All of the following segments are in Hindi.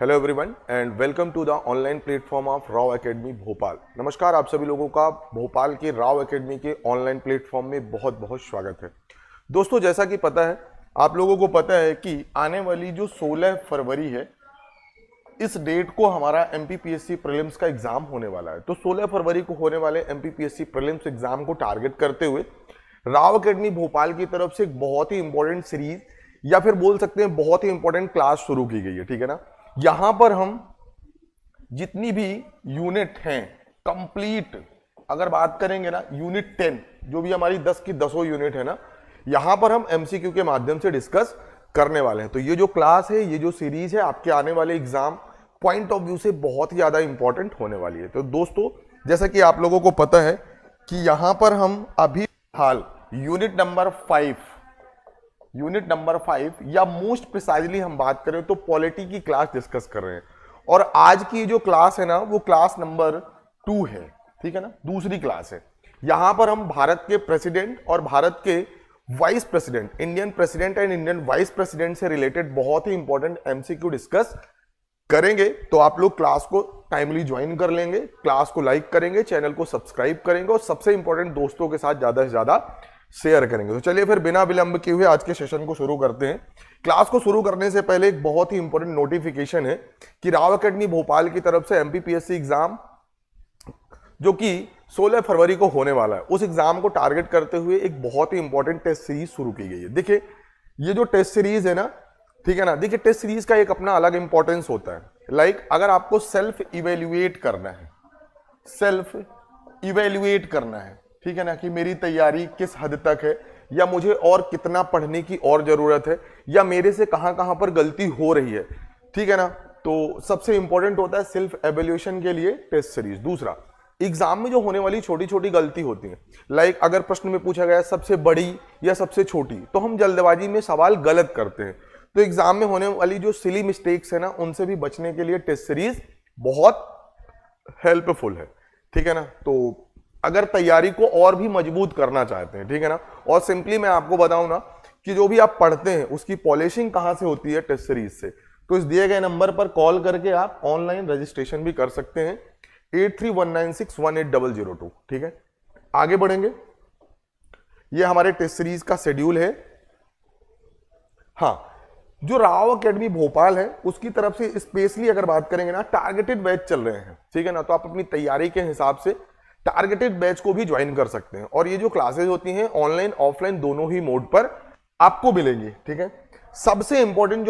Hello everyone and welcome to the online platform of Rao academy Bhopal. नमस्कार, आप सभी लोगों का भोपाल के राव एकेडमी के ऑनलाइन प्लेटफॉर्म में बहुत बहुत स्वागत है। दोस्तों, जैसा कि पता है, आप लोगों को पता है कि आने वाली जो 16 फरवरी है, इस डेट को हमारा एमपीपीएससी प्रीलिम्स का एग्जाम होने वाला है। तो 16 फरवरी को होने वाले एमपीपीएससी प्रीलिम्स एग्जाम को टारगेट करते हुए राव एकेडमी भोपाल की तरफ से एक बहुत ही इंपॉर्टेंट सीरीज या फिर बोल सकते हैं बहुत ही इंपॉर्टेंट क्लास शुरू की गई है। ठीक है ना। यहां पर हम जितनी भी यूनिट हैं कंप्लीट, अगर बात करेंगे ना, यूनिट 10 जो भी हमारी 10 की 10 यूनिट है ना, यहां पर हम एमसीक्यू के माध्यम से डिस्कस करने वाले हैं। तो ये जो क्लास है, ये जो सीरीज है, आपके आने वाले एग्जाम पॉइंट ऑफ व्यू से बहुत ही ज्यादा इंपॉर्टेंट होने वाली है। तो दोस्तों, जैसा कि आप लोगों को पता है कि यहां पर हम अभी हाल यूनिट नंबर 5 या मोस्ट प्रिसाइजली हम बात करें तो पॉलिटी की क्लास डिस्कस कर रहे हैं। और आज की जो क्लास है ना, वो क्लास नंबर 2 है। ठीक है ना, दूसरी क्लास है। यहां पर हम भारत के प्रेसिडेंट और भारत के vice president, Indian president and Indian vice president से रिलेटेड बहुत ही इंपॉर्टेंट एमसीक्यू डिस्कस करेंगे। तो आप लोग क्लास को टाइमली ज्वाइन कर लेंगे, क्लास को लाइक करेंगे, चैनल को सब्सक्राइब करेंगे और सबसे इंपॉर्टेंट दोस्तों के साथ ज्यादा से ज्यादा शेयर करेंगे। तो चलिए फिर बिना विलंब किए हुए आज के सेशन को शुरू करते हैं। क्लास को शुरू करने से पहले एक बहुत ही इंपॉर्टेंट नोटिफिकेशन है कि राव एकेडमी भोपाल की तरफ से एमपीपीएससी एग्जाम जो कि 16 फरवरी को होने वाला है, उस एग्जाम को टारगेट करते हुए एक बहुत ही इंपॉर्टेंट टेस्ट सीरीज शुरू की गई है। देखिए, ये जो टेस्ट सीरीज है ना, ठीक है ना, देखिए टेस्ट सीरीज का एक अपना अलग इंपॉर्टेंस होता है। अगर आपको सेल्फ इवेल्युएट करना है, ठीक है ना, कि मेरी तैयारी किस हद तक है, या मुझे और कितना पढ़ने की और जरूरत है, या मेरे से कहां कहां पर गलती हो रही है, ठीक है ना, तो सबसे इंपॉर्टेंट होता है सेल्फ एवेल्यूएशन के लिए टेस्ट सीरीज। दूसरा, एग्जाम में जो होने वाली छोटी छोटी गलती होती है, अगर प्रश्न में पूछा गया सबसे बड़ी या सबसे छोटी, तो हम जल्दबाजी में सवाल गलत करते हैं। तो एग्जाम में होने वाली जो सिली मिस्टेक्स है ना, उनसे भी बचने के लिए टेस्ट सीरीज बहुत हेल्पफुल है। ठीक है ना। तो अगर तैयारी को और भी मजबूत करना चाहते हैं, ठीक है ना, और सिंपली मैं आपको बताऊं ना कि जो भी आप पढ़ते हैं उसकी पॉलिशिंग कहां से होती है, टेस्ट सीरीज से, तो इस दिए गए नंबर पर कॉल करके आप ऑनलाइन रजिस्ट्रेशन भी कर सकते हैं 8319618002। ठीक है, आगे बढ़ेंगे। ये हमारे टेस्ट सीरीज का शेड्यूल है। हाँ, जो राव एकेडमी भोपाल है उसकी तरफ से स्पेशली अगर बात करेंगे ना, टारगेटेड बैच चल रहे हैं। ठीक है ना, तो आप अपनी तैयारी के हिसाब से टारगेटेड बैच को भी ज्वाइन कर सकते हैं। और ये जो क्लासेस होती हैं ऑनलाइन ऑफलाइन दोनों ही मोड पर आपको मिलेंगी। ठीक है, सबसे इंपॉर्टेंट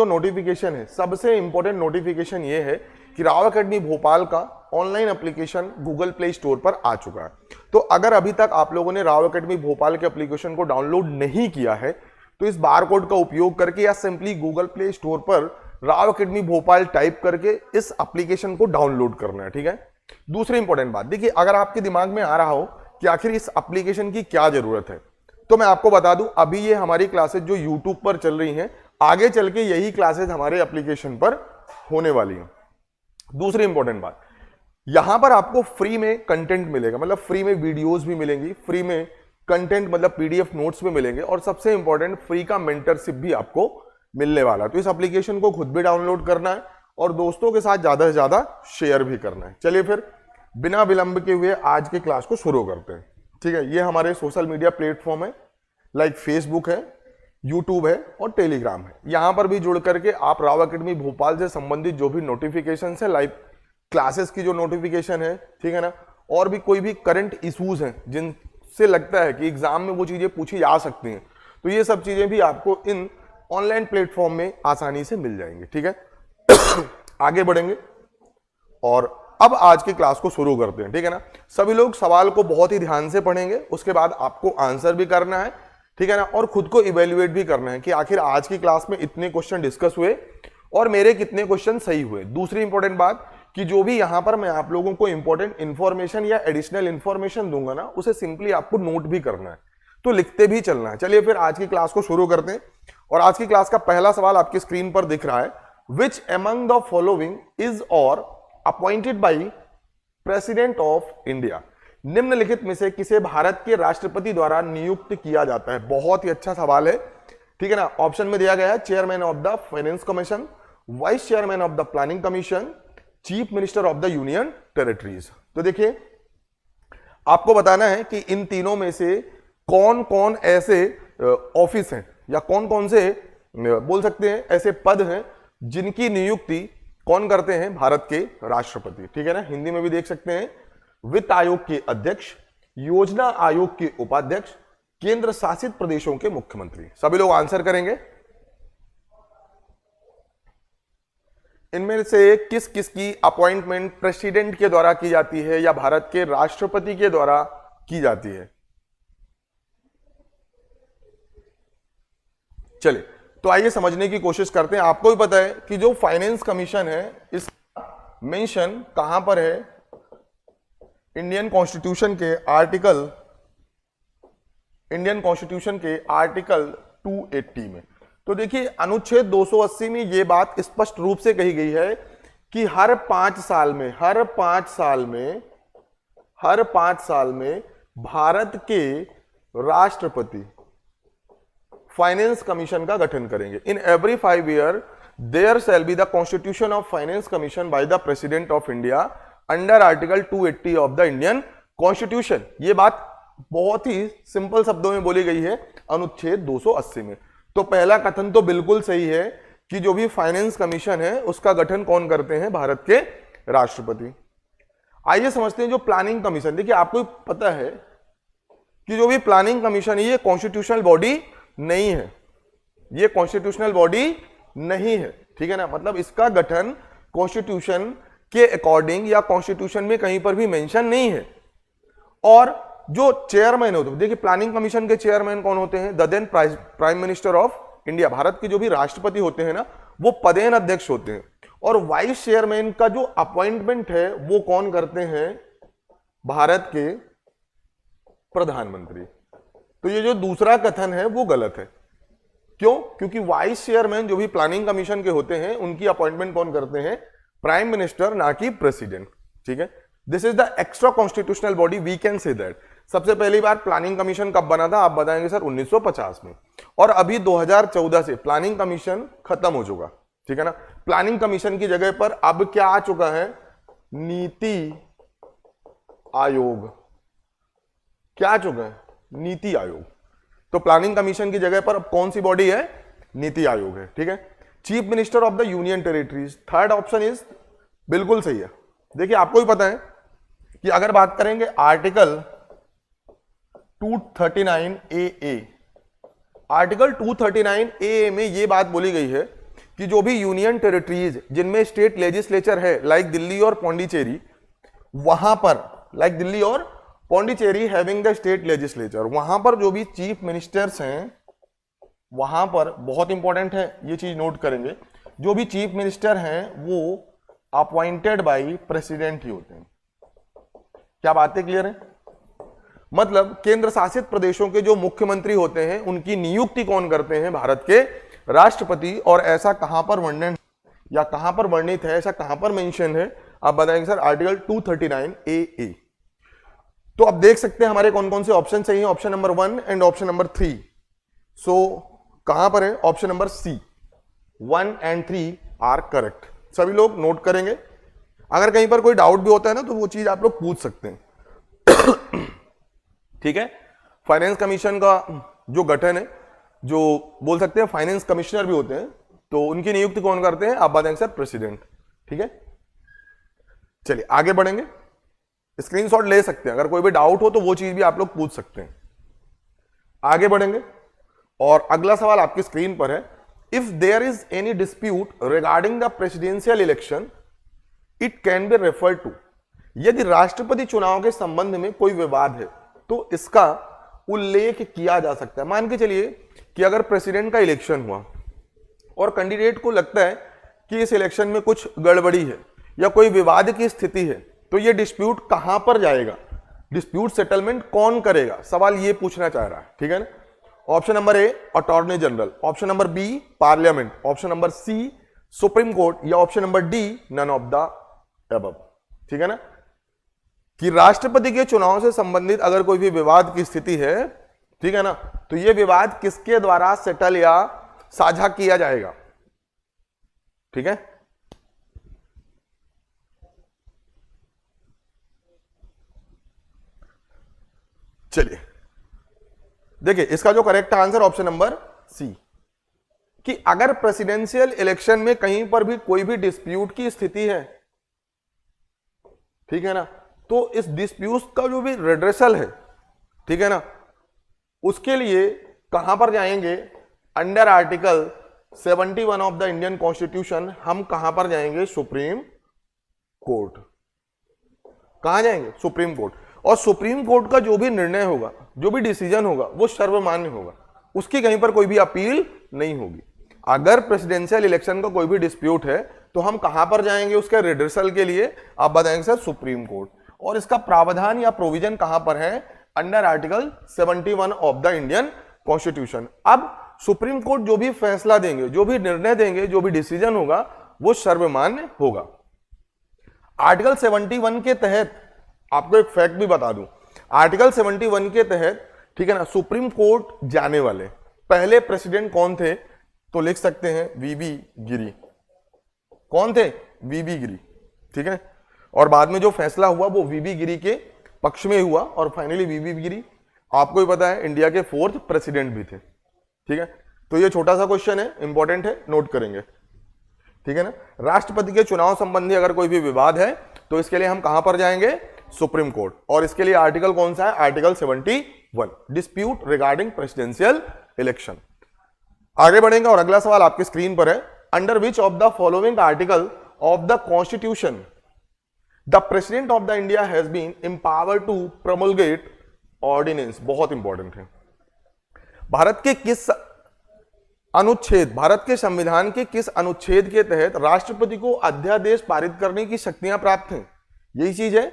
नोटिफिकेशन ये है कि राव एकेडमी भोपाल का online application Google play store पर आ चुका है। तो अगर अभी तक आप लोगों ने राव एकेडमी भोपाल के एप्लीकेशन को डाउनलोड नहीं किया है, तो इस बार कोड का उपयोग करके या सिंपली गूगल प्ले स्टोर पर राव एकेडमी भोपाल टाइप करके इस एप्लीकेशन को डाउनलोड करना है। ठीक है, दूसरी इंपॉर्टेंट बात, देखिए, अगर आपके दिमाग में आ रहा हो कि आखिर इस एप्लीकेशन की क्या जरूरत है, तो मैं आपको बता दूं, अभी ये हमारी क्लासेस जो यूट्यूब पर चल रही हैं, आगे चल के यही क्लासेस हमारे एप्लीकेशन पर होने वाली हैं। दूसरी इंपॉर्टेंट बात, यहां पर आपको फ्री में कंटेंट मिलेगा, मतलब फ्री में वीडियोस भी मिलेंगी, फ्री में कंटेंट मतलब पीडीएफ नोट्स भी मिलेंगे, और सबसे इंपॉर्टेंट फ्री का मेंटरशिप भी आपको मिलने वाला है। तो इस एप्लीकेशन को खुद भी डाउनलोड करना है और दोस्तों के साथ ज्यादा से ज्यादा शेयर भी करना है। चलिए फिर बिना विलंब के हुए आज के क्लास को शुरू करते हैं। ठीक है, ये हमारे सोशल मीडिया प्लेटफॉर्म है, फेसबुक है, यूट्यूब है और टेलीग्राम है। यहां पर भी जुड़ करके आप राव एकेडमी भोपाल से संबंधित जो भी नोटिफिकेशन है, लाइव क्लासेस की जो नोटिफिकेशन है, ठीक है ना, और भी कोई भी करंट इश्यूज हैं जिनसे लगता है कि एग्जाम में वो चीजें पूछी जा सकती हैं, तो ये सब चीजें भी आपको इन ऑनलाइन प्लेटफॉर्म में आसानी से मिल जाएंगी। ठीक है, आगे बढ़ेंगे और अब आज की क्लास को शुरू करते हैं। ठीक है ना, सभी लोग सवाल को बहुत ही ध्यान से पढ़ेंगे, उसके बाद आपको आंसर भी करना है। ठीक है ना, और खुद को इवेल्युएट भी करना है कि आखिर आज की क्लास में इतने क्वेश्चन डिस्कस हुए और मेरे कितने क्वेश्चन सही हुए। दूसरी इंपॉर्टेंट बात कि जो भी यहां पर मैं आप लोगों को इंपॉर्टेंट इंफॉर्मेशन या एडिशनल इंफॉर्मेशन दूंगा ना, उसे सिंपली आपको नोट भी करना है, तो लिखते भी चलना है। चलिए फिर आज की क्लास को शुरू करते हैं। और आज की क्लास का पहला सवाल आपकी स्क्रीन पर दिख रहा है, which among the following is are appointed by president of India. निम्नलिखित में से किसे भारत के राष्ट्रपति द्वारा नियुक्त किया जाता है। बहुत ही अच्छा सवाल है। ठीक है ना, ऑप्शन में दिया गया है chairman of the finance commission, vice chairman of the planning commission, chief minister of the union territories. तो देखिए आपको बताना है कि इन तीनों में से कौन कौन ऐसे ऑफिस हैं या कौन कौन से बोल सकते हैं ऐसे पद हैं जिनकी नियुक्ति कौन करते हैं, भारत के राष्ट्रपति। ठीक है ना, हिंदी में भी देख सकते हैं, वित्त आयोग के अध्यक्ष, योजना आयोग के उपाध्यक्ष, केंद्र शासित प्रदेशों के मुख्यमंत्री। सभी लोग आंसर करेंगे। इनमें से किस किस की अपॉइंटमेंट प्रेसिडेंट के द्वारा की जाती है या भारत के राष्ट्रपति के द्वारा की जाती है? चलिए तो आइए समझने की कोशिश करते हैं। आपको भी पता है कि जो फाइनेंस कमीशन है इसका मेंशन कहां पर है, इंडियन कॉन्स्टिट्यूशन के आर्टिकल 280 में। तो देखिए अनुच्छेद 280 में यह बात स्पष्ट रूप से कही गई है कि हर 5 साल में भारत के राष्ट्रपति फाइनेंस कमीशन का गठन करेंगे। In every 5 year there shall be the constitution of finance commission by the president of India under article 280 of the Indian constitution. यह बात बहुत ही सिंपल शब्दों में बोली गई है अनुच्छेद 280 में। तो पहला कथन तो बिल्कुल सही है कि जो भी फाइनेंस कमीशन है उसका गठन कौन करते हैं, भारत के राष्ट्रपति। आइए समझते हैं जो प्लानिंग कमीशन। देखिए आपको पता है कि जो भी प्लानिंग कमीशन है ये कॉन्स्टिट्यूशनल बॉडी नहीं है, ये कॉन्स्टिट्यूशनल बॉडी नहीं है। ठीक है ना, मतलब इसका गठन कॉन्स्टिट्यूशन के अकॉर्डिंग या कॉन्स्टिट्यूशन में कहीं पर भी मेंशन नहीं है। और जो चेयरमैन होते हैं, देखिए प्लानिंग कमीशन के चेयरमैन कौन होते हैं, the then prime minister of India. Bharat के जो भी राष्ट्रपति होते हैं ना वो पदेन अध्यक्ष होते हैं। और वाइस चेयरमैन का जो अपॉइंटमेंट है वो कौन करते हैं, भारत के प्रधानमंत्री। तो ये जो दूसरा कथन है वो गलत है। क्यों? क्योंकि वाइस चेयरमैन जो भी प्लानिंग कमीशन के होते हैं उनकी अपॉइंटमेंट कौन करते हैं, प्राइम मिनिस्टर, ना कि प्रेसिडेंट। ठीक है, this is the extra constitutional body, we can say that. सबसे पहली बार प्लानिंग कमीशन कब बना था, आप बताएंगे सर 1950 में। और अभी 2014 से प्लानिंग कमीशन खत्म हो चुका। ठीक है ना, प्लानिंग कमीशन की जगह पर अब क्या आ चुका है, नीति आयोग। क्या आ चुका है, नीति आयोग। तो प्लानिंग कमीशन की जगह पर अब कौन सी बॉडी है, नीति आयोग है। ठीक है, chief minister of the union territories, third option is बिल्कुल सही है। देखिए आपको भी पता है कि अगर बात करेंगे आर्टिकल 239 AA, आर्टिकल 239 AA में यह बात बोली गई है कि जो भी यूनियन टेरिटरीज जिनमें स्टेट लेजिस्लेचर है, लाइक दिल्ली और पौंडीचेरी, वहां पर लाइक दिल्ली और Pondicherry having the state legislature, वहां पर जो भी चीफ मिनिस्टर्स हैं, वहां पर बहुत इंपॉर्टेंट है ये चीज नोट करेंगे, जो भी चीफ मिनिस्टर हैं वो अपॉइंटेड बाय प्रेसिडेंट ही होते हैं। क्या बातें क्लियर है? मतलब केंद्र शासित प्रदेशों के जो मुख्यमंत्री होते हैं उनकी नियुक्ति कौन करते हैं, भारत के राष्ट्रपति। और ऐसा कहां पर वर्णन या कहां पर वर्णित है, ऐसा कहां पर मेंशन है, आप बताएंगे सर आर्टिकल 239 AA। तो अब देख सकते हैं हमारे कौन कौन से ऑप्शन सही हैं, option number 1 and option number 3। So कहां पर है, option number C, 1 and 3 are correct. सभी लोग नोट करेंगे। अगर कहीं पर कोई डाउट भी होता है ना तो वो चीज आप लोग पूछ सकते हैं। ठीक है, फाइनेंस कमीशन का जो गठन है, जो बोल सकते हैं फाइनेंस कमिश्नर भी होते हैं, तो उनकी नियुक्ति कौन करते हैं, आप बताएंगे सर प्रेसिडेंट। ठीक है, चलिए आगे बढ़ेंगे। स्क्रीनशॉट ले सकते हैं, अगर कोई भी डाउट हो तो वो चीज भी आप लोग पूछ सकते हैं। आगे बढ़ेंगे और अगला सवाल आपकी स्क्रीन पर है, if there is any dispute regarding the presidential election it can be referred to. यदि राष्ट्रपति चुनाव के संबंध में कोई विवाद है तो इसका उल्लेख किया जा सकता है। मान के चलिए कि अगर प्रेसिडेंट का इलेक्शन हुआ और कैंडिडेट को लगता है कि इस इलेक्शन में कुछ गड़बड़ी है या कोई विवाद की स्थिति है, तो ये डिस्प्यूट कहां पर जाएगा, डिस्प्यूट सेटलमेंट कौन करेगा, सवाल ये पूछना चाह रहा है। ठीक है ना, option number A attorney general, option number B parliament, option number C supreme court, या option number D none of the above. ठीक है ना, कि राष्ट्रपति के चुनाव से संबंधित अगर कोई भी विवाद की स्थिति है, ठीक है ना, तो यह विवाद किसके द्वारा सेटल या साझा किया जाएगा। ठीक है, चलिए देखिए इसका जो correct answer option number C, कि अगर प्रेसिडेंशियल इलेक्शन में कहीं पर भी कोई भी डिस्प्यूट की स्थिति है, ठीक है ना, तो इस डिस्प्यूट का जो भी रिड्रेसल है, ठीक है ना, उसके लिए कहां पर जाएंगे, under article 71 of the Indian constitution हम कहां पर जाएंगे, सुप्रीम कोर्ट। कहां जाएंगे, सुप्रीम कोर्ट। और सुप्रीम कोर्ट का जो भी निर्णय होगा, जो भी डिसीजन होगा, वो सर्वमान्य होगा, उसकी कहीं पर कोई भी अपील नहीं होगी। अगर प्रेसिडेंशियल इलेक्शन का कोई भी डिस्प्यूट है तो हम कहां पर जाएंगे उसके रिड्रेसल के लिए, आप बताएंगे सर सुप्रीम कोर्ट। और इसका प्रावधान या प्रोविजन कहां पर है, under article 71 of the Indian constitution. अब सुप्रीम कोर्ट जो भी फैसला देंगे, जो भी निर्णय देंगे, जो भी डिसीजन होगा, वो सर्वमान्य होगा। आर्टिकल 71 के तहत आपको एक फैक्ट भी बता दूं, आर्टिकल 71 के तहत, ठीक है ना, सुप्रीम कोर्ट जाने वाले पहले प्रेसिडेंट कौन थे, तो लिख सकते हैं वीबी गिरी। कौन थे, वीबी गिरी, ठीक है। और बाद में जो फैसला हुआ वो वीबी गिरी के पक्ष में हुआ, और फाइनली वीबी गिरी आपको ही पता है इंडिया के 4th प्रेसिडेंट भी थे, ठीक है। तो ये छोटा सा क्वेश्चन है, इंपॉर्टेंट है, नोट करेंगे, ठीक है ना। राष्ट्रपति के चुनाव संबंधी अगर कोई भी विवाद है तो इसके लिए हम कहां पर जाएंगे, सुप्रीम कोर्ट। और इसके लिए आर्टिकल कौन सा है, article 71, dispute regarding presidential election. आगे बढ़ेंगे और अगला सवाल आपकी स्क्रीन पर है, under which of the following article of the constitution the president of the India has been empowered to promulgate ordinance. बहुत इंपॉर्टेंट है, भारत के किस अनुच्छेद, भारत के संविधान के किस अनुच्छेद के तहत राष्ट्रपति को अध्यादेश पारित करने की शक्तियां प्राप्त हैं, यही चीज है।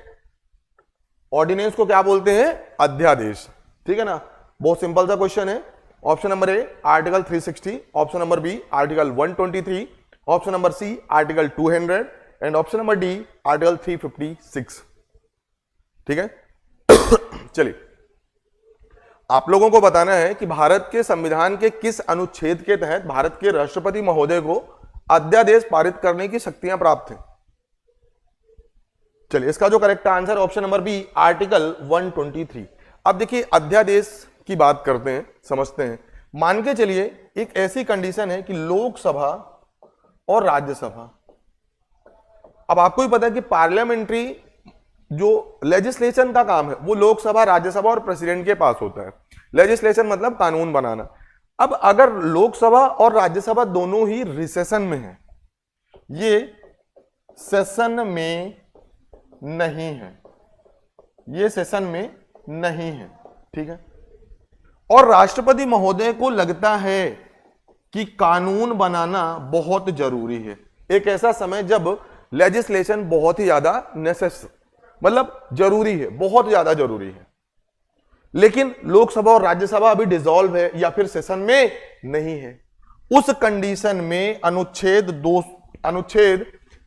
ऑर्डिनेंस को क्या बोलते हैं, अध्यादेश, ठीक है ना। बहुत सिंपल सा क्वेश्चन है। Option number A article 360, option number B article 123, option number C article 200 and option number D article 356, ठीक है। चलिए आप लोगों को बताना है कि भारत के संविधान के किस अनुच्छेद के तहत भारत के राष्ट्रपति महोदय को अध्यादेश पारित करने की शक्तियां प्राप्त हैं। चलिए इसका जो correct answer option number B article 123। अब देखिए अध्यादेश की बात करते हैं, समझते हैं। मान के चलिए एक ऐसी कंडीशन है कि लोकसभा और राज्यसभा, अब आपको ही पता है कि पार्लियामेंट्री जो लेजिस्लेशन का काम है वो लोकसभा, राज्यसभा और प्रेसिडेंट के पास होता है। लेजिस्लेशन मतलब कानून बनाना। अब अगर लोकसभा और राज्यसभा दोनों ही रिसेशन में है, ये सेशन में नहीं है, ये सेशन में नहीं है, ठीक है। और राष्ट्रपति महोदय को लगता है कि कानून बनाना बहुत जरूरी है, एक ऐसा समय जब लेजिस्लेशन बहुत ही ज्यादा मतलब जरूरी है, बहुत ज्यादा जरूरी है। लेकिन लोकसभा और राज्यसभा अभी डिसॉल्व है या फिर सेशन में नहीं है। उस कंडीशन में अनुच्छेद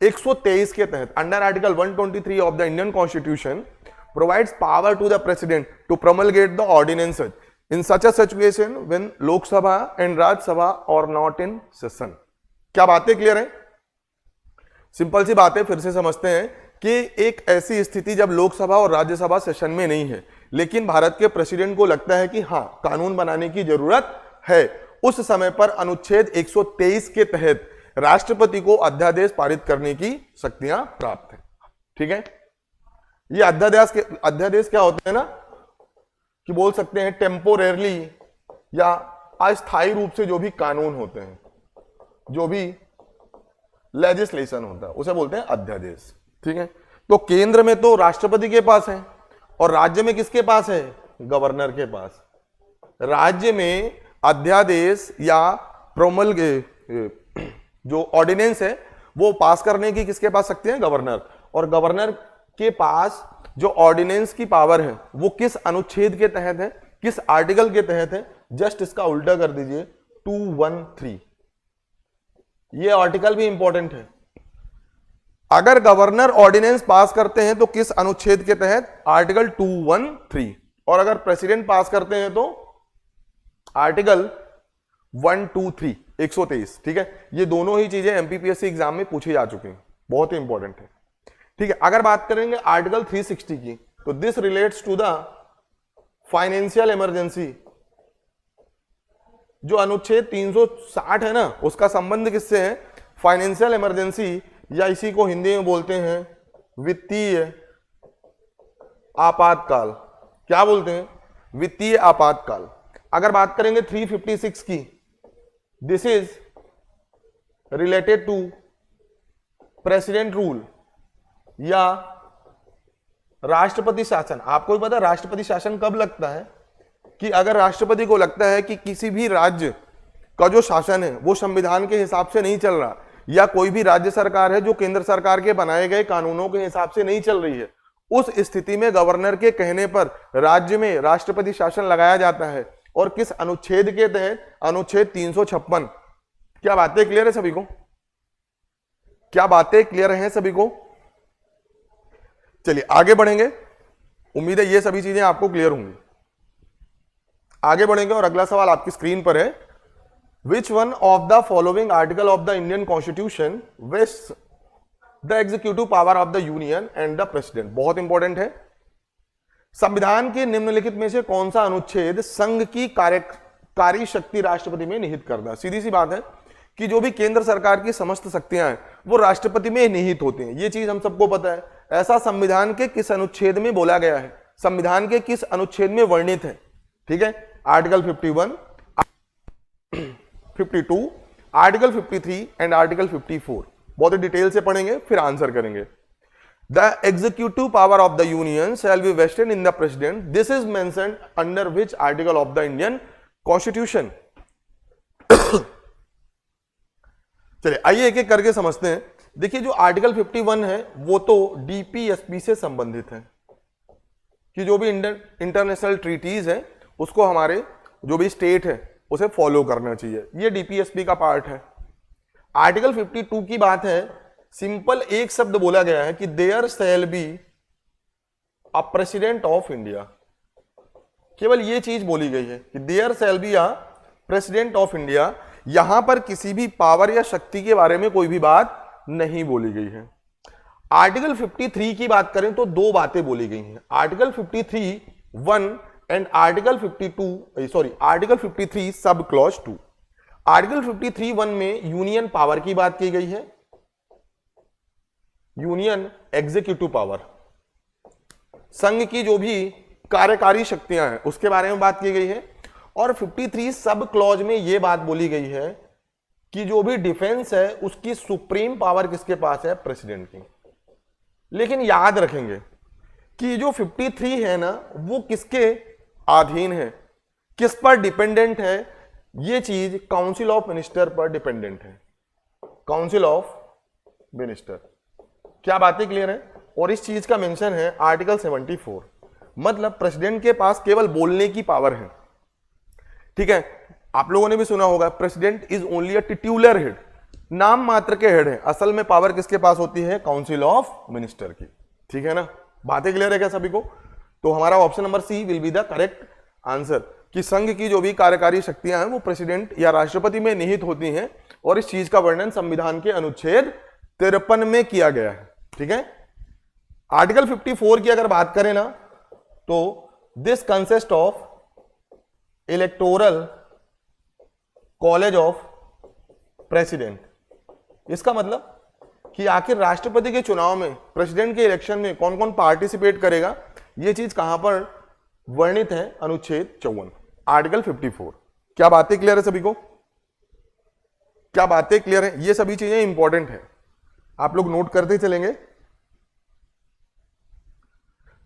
123 के तहत under article 123 of the Indian constitution provides power to the president to promulgate the ordinances in such a situation when Lok Sabha and Rajya Sabha are not in session. क्या बातें क्लियर है? सिंपल सी बात है, फिर से समझते हैं कि एक ऐसी स्थिति जब लोकसभा और राज्यसभा सेशन में नहीं है लेकिन भारत के प्रेसिडेंट को लगता है कि हां कानून बनाने की जरूरत है, उस समय पर अनुच्छेद 123 के तहत राष्ट्रपति को अध्यादेश पारित करने की शक्तियां प्राप्त हैं, ठीक है। ये अध्यादेश क्या होते हैं ना कि बोल सकते हैं टेम्पोरेरली या अस्थायी रूप से जो भी कानून होते हैं, जो भी लेजिस्लेशन होता है उसे बोलते हैं अध्यादेश, ठीक है। तो केंद्र में तो राष्ट्रपति के पास है और राज्य में किसके पास है, गवर्नर के पास। राज्य में अध्यादेश या जो ऑर्डिनेंस है वो पास करने की किसके पास शक्ति है, गवर्नर। और गवर्नर के पास जो ऑर्डिनेंस की पावर है वो किस अनुच्छेद के तहत है, किस आर्टिकल के तहत है, जस्ट इसका उल्टा कर दीजिए 213। ये आर्टिकल भी इंपॉर्टेंट है। अगर गवर्नर ऑर्डिनेंस पास करते हैं तो किस अनुच्छेद के तहत, आर्टिकल 213। और अगर प्रेसिडेंट पास करते हैं तो आर्टिकल 123। 123, ठीक है। ये दोनों ही चीजें एमपीपीएससी एग्जाम में पूछी जा चुकी हैं, बहुत ही इंपॉर्टेंट है, ठीक है। अगर बात करेंगे आर्टिकल 360 की, तो this relates to the financial emergency. जो अनुच्छेद 360 है ना, उसका संबंध किससे है? फाइनेंशियल इमरजेंसी, या इसी को हिंदी में बोलते हैं वित्तीय आपातकाल। क्या बोलते हैं? वित्तीय आपातकाल। अगर बात करेंगे 356 की, this is related to president rule या राष्ट्रपति शासन। आपको भी पता राष्ट्रपति शासन कब लगता है? कि अगर राष्ट्रपति को लगता है कि किसी भी राज्य का जो शासन है वो संविधान के हिसाब से नहीं चल रहा, या कोई भी राज्य सरकार है जो केंद्र सरकार के बनाए गए कानूनों के हिसाब से नहीं चल रही है, उस स्थिति में गवर्नर के कहने पर राज्य में राष्ट्रपति शासन लगाया जाता है। और किस अनुच्छेद के तहत? अनुच्छेद 356। क्या बातें क्लियर है सभी को? क्या बातें क्लियर हैं सभी को? चलिए आगे बढ़ेंगे, उम्मीद है ये सभी चीजें आपको क्लियर होंगी। आगे बढ़ेंगे और अगला सवाल आपकी स्क्रीन पर है, which one of the following article of the Indian constitution vest the executive power of the union and the president. बहुत इंपॉर्टेंट है। संविधान के निम्नलिखित में से कौन सा अनुच्छेद संघ की कार्यकारी शक्ति राष्ट्रपति में निहित करता है? सीधी सी बात है कि जो भी केंद्र सरकार की समस्त शक्तियां हैं वो राष्ट्रपति में निहित होती हैं, ये चीज हम सबको पता है। ऐसा संविधान के किस अनुच्छेद में बोला गया है? संविधान के किस अनुच्छेद में वर्णित है? ठीक है, आर्टिकल 51, 52, आर्टिकल 53 एंड आर्टिकल 54। बहुत ही डिटेल से पढ़ेंगे फिर आंसर करेंगे। The executive power of the union shall be vested in the president, this is mentioned under which article of the Indian constitution. चलिए आइए एक एक करके समझते हैं। देखिए जो आर्टिकल 51 है वो तो डीपीएसपी से संबंधित है, कि जो भी इंटरनेशनल ट्रीटीज है उसको हमारे जो भी स्टेट है उसे फॉलो करना चाहिए, ये डीपीएसपी का पार्ट है। आर्टिकल 52 की बात है, सिंपल एक शब्द बोला गया है कि there shall be a president of India. केवल ये चीज बोली गई है कि there shall be a president of India. यहां पर किसी भी पावर या शक्ति के बारे में कोई भी बात नहीं बोली गई है। आर्टिकल 53 की बात करें तो दो बातें बोली गई हैं, article 53(1) and article 53 sub clause 2। Article 53(1) में यूनियन पावर की बात की गई है, यूनियन एग्जीक्यूटिव पावर, संघ की जो भी कार्यकारी शक्तियां हैं उसके बारे में बात की गई है। और 53 सब क्लॉज में यह बात बोली गई है कि जो भी डिफेंस है उसकी सुप्रीम पावर किसके पास है? प्रेसिडेंट की। लेकिन याद रखेंगे कि जो 53 है ना वो किसके अधीन है, किस पर डिपेंडेंट है? ये चीज काउंसिल ऑफ मिनिस्टर पर डिपेंडेंट है, काउंसिल ऑफ मिनिस्टर। क्या बातें क्लियर है? और इस चीज का मेंशन है आर्टिकल 74। मतलब प्रेसिडेंट के पास केवल बोलने की पावर है, ठीक है। आप लोगों ने भी सुना होगा president is only a titular head, नाम मात्र के हेड है, असल में पावर किसके पास होती है? काउंसिल ऑफ मिनिस्टर की, ठीक है ना। बातें क्लियर है क्या सभी को? तो हमारा option number C will be the correct answer, कि संघ की जो भी कार्यकारी शक्तियां हैं वो प्रेसिडेंट या राष्ट्रपति में निहित होती हैं। और इस चीज का वर्णन संविधान के अनुच्छेद 53 में किया गया है, ठीक है। आर्टिकल 54 की अगर बात करें ना तो this consist of electoral college of president. इसका मतलब कि आखिर राष्ट्रपति के चुनाव में, प्रेसिडेंट के इलेक्शन में कौन कौन पार्टिसिपेट करेगा, यह चीज कहां पर वर्णित है? अनुच्छेद 54, आर्टिकल 54। क्या बातें क्लियर है सभी को? क्या बातें क्लियर है? ये सभी चीजें इंपॉर्टेंट है, आप लोग नोट करते चलेंगे।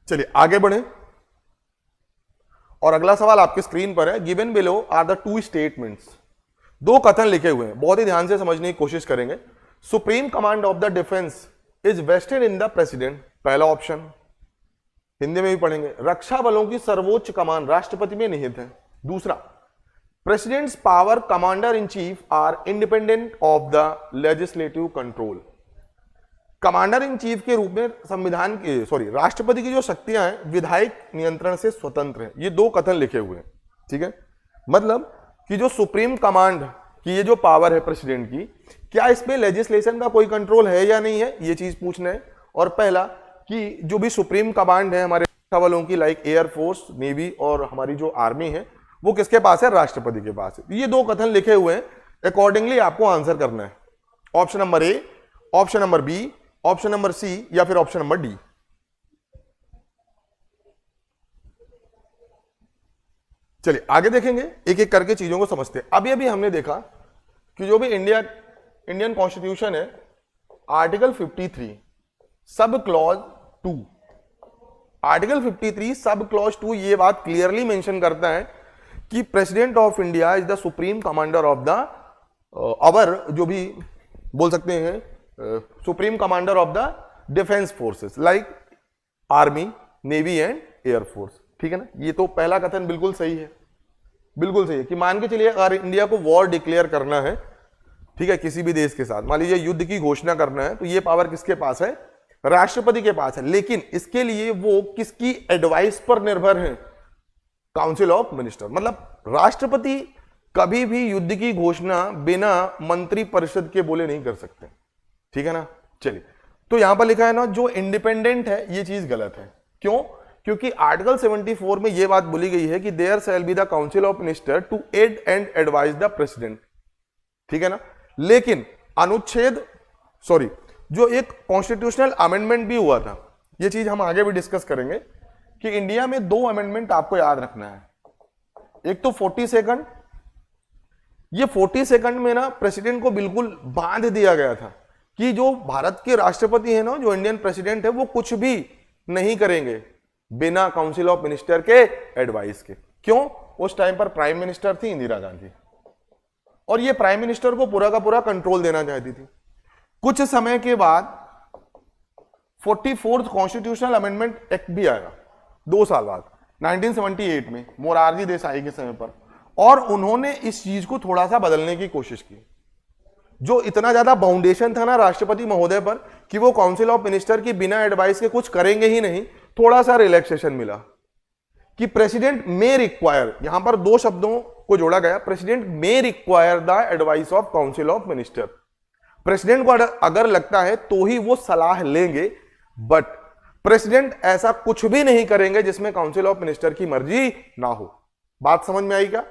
चलिए आगे बढ़े और अगला सवाल आपके स्क्रीन पर है, given below are the two statements. दो कथन लिखे हुए हैं, बहुत ही ध्यान से समझने की कोशिश करेंगे। Supreme command of the defence is vested in the president, पहला ऑप्शन। हिंदी में भी पढ़ेंगे, रक्षा बलों की सर्वोच्च कमान राष्ट्रपति में निहित है। दूसरा, president's power commander in chief are independent of the legislative control. Commander in chief के रूप में संविधान की राष्ट्रपति की जो शक्तियां हैं विधायक नियंत्रण से स्वतंत्र है। ये दो कथन लिखे हुए हैं, ठीक है। मतलब कि जो सुप्रीम कमांड कि ये जो पावर है प्रेसिडेंट की, क्या इस पे लेजिस्लेशन का कोई कंट्रोल है या नहीं है, ये चीज पूछना है। और पहला कि जो भी सुप्रीम कमांड है हमारे रक्षा बलों की, लाइक एयर फोर्स, नेवी और हमारी जो आर्मी है, वो किसके पास है? राष्ट्रपति के पास है। ये दो कथन लिखे हुए हैं, अकॉर्डिंगली आपको आंसर करना है। Option number A, option number B, option number C या फिर ऑप्शन नंबर डी। चलिए आगे देखेंगे, एक एक करके चीजों को समझते हैं। अभी अभी हमने देखा कि जो भी इंडियन कॉन्स्टिट्यूशन है, article 53 sub clause 2, article 53 sub clause 2 ये बात क्लियरली मेंशन करता है कि president of India is the supreme commander of the our, जो भी बोल सकते हैं, supreme commander of the defence forces like army, navy and air force. ठीक है ना, ये तो पहला कथन बिल्कुल सही है, बिल्कुल सही है कि मान के चलिए अगर इंडिया को वॉर डिक्लेयर करना है, ठीक है, किसी भी देश के साथ, मान लीजिए युद्ध की घोषणा करना है, तो ये पावर किसके पास है? राष्ट्रपति के पास है। लेकिन इसके लिए वो किसकी एडवाइस पर निर्भर है? Council of minister. मतलब राष्ट्रपति कभी भी युद्ध की घोषणा बिना मंत्री परिषद के बोले नहीं कर सकते। ठीक है ना। चलिए, तो यहां पर लिखा है ना जो इंडिपेंडेंट है, ये चीज गलत है। क्यों? क्योंकि आर्टिकल 74 में यह बात बोली गई है कि there shall be the council of minister to aid and advise the president. ठीक है ना। लेकिन जो एक कॉन्स्टिट्यूशनल अमेंडमेंट भी हुआ था, यह चीज हम आगे भी डिस्कस करेंगे कि इंडिया में 2 अमेंडमेंट आपको याद रखना है। एक तो 42nd, ये 42nd में ना प्रेसिडेंट को बिल्कुल बांध दिया गया था कि जो भारत के राष्ट्रपति है ना, जो इंडियन प्रेसिडेंट है, वो कुछ भी नहीं करेंगे बिना काउंसिल ऑफ मिनिस्टर के एडवाइस के। क्यों? उस टाइम पर प्राइम मिनिस्टर थी इंदिरा गांधी, और ये प्राइम मिनिस्टर को पूरा का पूरा कंट्रोल देना चाहती थी। कुछ समय के बाद 44th कॉन्स्टिट्यूशनल अमेंडमेंट एक्ट भी आया 2 साल बाद 1978 में मोरारजी देसाई के समय पर, और उन्होंने इस चीज को थोड़ा सा बदलने की कोशिश की। जो इतना ज्यादा बाउंडेशन था ना राष्ट्रपति महोदय पर कि वो काउंसिल ऑफ मिनिस्टर की बिना एडवाइस के कुछ करेंगे ही नहीं, थोड़ा सा रिलैक्सेशन मिला कि प्रेसिडेंट मे रिक्वायर, यहां पर 2 शब्दों को जोड़ा गया, president may require the advice of council of minister. President को अगर लगता है तो ही वो सलाह लेंगे, बट प्रेसिडेंट ऐसा कुछ भी नहीं करेंगे जिसमें काउंसिल ऑफ मिनिस्टर की मर्जी ना हो। बात समझ में आई क्या?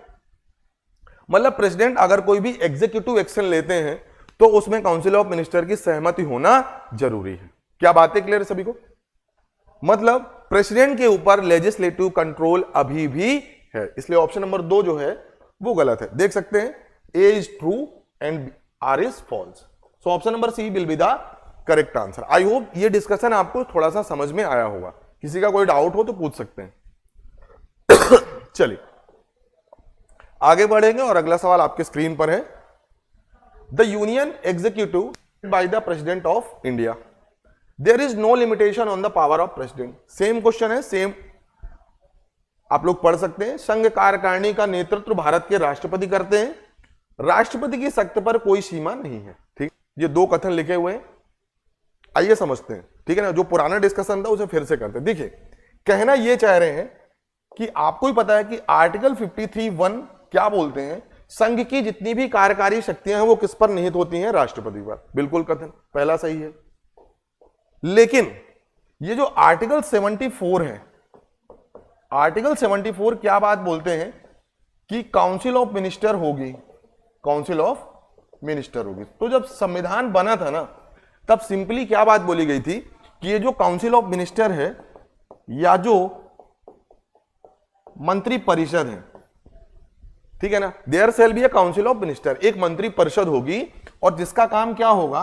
मतलब प्रेसिडेंट अगर कोई भी एग्जीक्यूटिव एक्शन लेते हैं तो उसमें काउंसिल ऑफ मिनिस्टर की सहमति होना जरूरी है। क्या बातें क्लियर है सभी को? मतलब प्रेसिडेंट के ऊपर लेजिस्लेटिव कंट्रोल अभी भी है, इसलिए ऑप्शन नंबर 2 जो है वो गलत है। देख सकते हैं, A is true and R is false. So option number C will be the correct answer. I hope ये डिस्कशन आपको थोड़ा सा समझ में आया होगा। किसी का कोई डाउट हो तो पूछ सकते हैं। चलिए आगे बढ़ेंगे और अगला सवाल आपके स्क्रीन पर है। The union executive by the president of India, there is no limitation on the power of president. Same question है, सेम आप लोग पढ़ सकते हैं। संघ कार्यकारिणी का नेतृत्व भारत के राष्ट्रपति करते हैं, राष्ट्रपति की शक्ति पर कोई सीमा नहीं है। ठीक, ये 2 कथन लिखे हुए हैं, आइए समझते हैं। ठीक है ना, जो पुराना डिस्कशन था उसे फिर से करते हैं। देखिए, कहना यह चाह रहे हैं कि आपको ही पता है कि आर्टिकल 53(1) क्या बोलते हैं, संघ की जितनी भी कार्यकारी शक्तियां हैं वो किस पर निहित होती हैं? राष्ट्रपति पर। बिल्कुल कथन पहला सही है। लेकिन ये जो आर्टिकल 74 है, आर्टिकल 74 क्या बात बोलते हैं कि काउंसिल ऑफ मिनिस्टर होगी, काउंसिल ऑफ मिनिस्टर होगी। तो जब संविधान बना था ना, तब सिंपली क्या बात बोली गई थी कि ये जो काउंसिल ऑफ मिनिस्टर है या जो मंत्री परिषद है, ठीक है ना, there shall be a council of minister, एक मंत्री परिषद होगी और जिसका काम क्या होगा?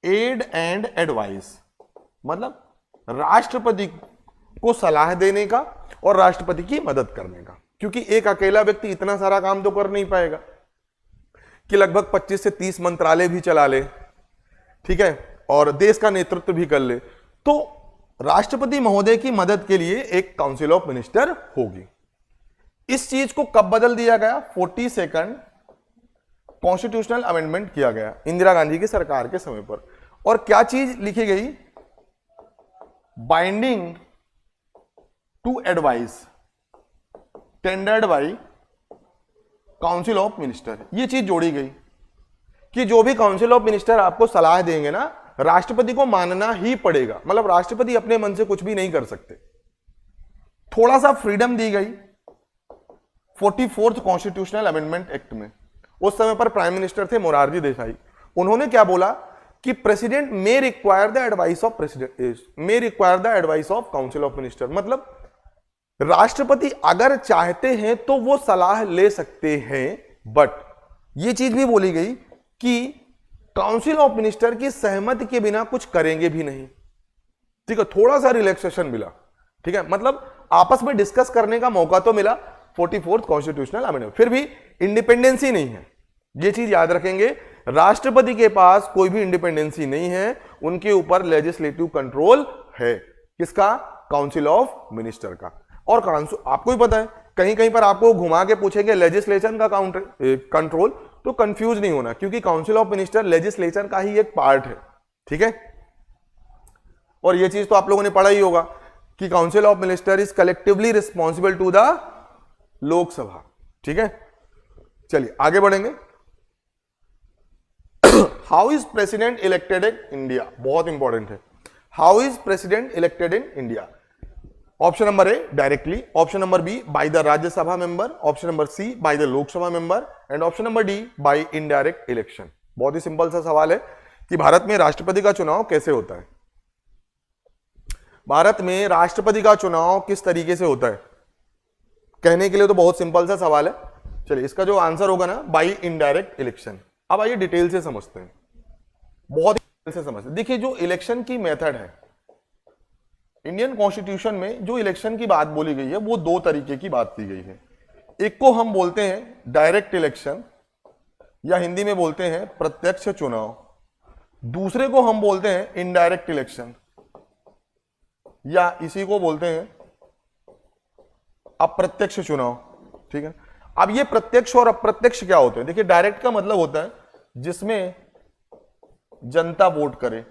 एड एंड एडवाइस, मतलब राष्ट्रपति को सलाह देने का और राष्ट्रपति की मदद करने का। क्योंकि एक अकेला व्यक्ति इतना सारा काम तो कर नहीं पाएगा कि लगभग 25 से 30 मंत्रालय भी चला ले, ठीक है, और देश का नेतृत्व भी कर ले। तो राष्ट्रपति महोदय की मदद के लिए एक काउंसिल ऑफ मिनिस्टर होगी। इस चीज को कब बदल दिया गया? 42nd कॉन्स्टिट्यूशनल अमेंडमेंट किया गया इंदिरा गांधी की सरकार के समय पर। और क्या चीज लिखी गई? Binding to advice tendered by council of minister, ये चीज जोड़ी गई कि जो भी काउंसिल ऑफ मिनिस्टर आपको सलाह देंगे ना, राष्ट्रपति को मानना ही पड़ेगा। मतलब राष्ट्रपति अपने मन से कुछ भी नहीं कर सकते। थोड़ा सा फ्रीडम दी गई 44th कॉन्स्टिट्यूशनल अमेंडमेंट एक्ट में। उस समय पर प्राइम मिनिस्टर थे मोरारजी देसाई। उन्होंने क्या बोला कि president may require the advice of president, may require the advice of council of minister. मतलब राष्ट्रपति अगर चाहते हैं तो वो सलाह ले सकते हैं, बट ये चीज भी बोली गई कि काउंसिल ऑफ मिनिस्टर की सहमति के बिना कुछ करेंगे भी नहीं। ठीक है, थोड़ा सा रिलैक्सेशन मिला। ठीक है, मतलब आपस में डिस्कस करने का मौका तो मिला 44th कॉन्स्टिट्यूशनल अमेंडमेंट। फिर भी इंडिपेंडेंसी नहीं है, ये चीज याद रखेंगे। राष्ट्रपति के पास कोई भी इंडिपेंडेंसी नहीं है, उनके ऊपर लेजिस्लेटिव कंट्रोल है। किसका? काउंसिल ऑफ मिनिस्टर का। और काउंसिल आपको ही पता है, कहीं कहीं पर आपको घुमा के पूछेंगे लेजिस्लेशन का कंट्रोल, तो कंफ्यूज नहीं होना, क्योंकि काउंसिल ऑफ मिनिस्टर लेजिस्लेशन का ही एक पार्ट है। ठीक है, और ये चीज तो आप लोगों ने पढ़ा ही होगा कि council of minister is collectively responsible to the Lok Sabha. ठीक है, चलिए आगे बढ़ेंगे। How is president elected in India? बहुत इंपॉर्टेंट है। How is president elected in India? Option number A directly, option number B by the Rajya Sabha member, option number C by the Lok Sabha member and option number D by indirect election. बहुत ही सिंपल सा सवाल है कि भारत में राष्ट्रपति का चुनाव कैसे होता है। भारत में राष्ट्रपति का चुनाव किस तरीके से होता है? कहने के लिए तो बहुत सिंपल सा सवाल है। चलिए, इसका जो आंसर होगा ना, बाय इनडायरेक्ट इलेक्शन। अब आइए डिटेल से समझते हैं, बहुत डिटेल से समझते हैं। देखिए, जो इलेक्शन की मेथड है इंडियन कॉन्स्टिट्यूशन में, जो इलेक्शन की बात बोली गई है वो दो तरीके की बात की गई है। एक को हम बोलते हैं डायरेक्ट इलेक्शन, या हिंदी में बोलते हैं प्रत्यक्ष चुनाव। दूसरे को हम बोलते हैं इनडायरेक्ट इलेक्शन, या इसी को बोलते हैं अप्रत्यक्ष चुनाव। ठीक है, अब ये प्रत्यक्ष और अप्रत्यक्ष क्या होते हैं? देखिए, डायरेक्ट का मतलब होता है जिसमें जनता वोट करे।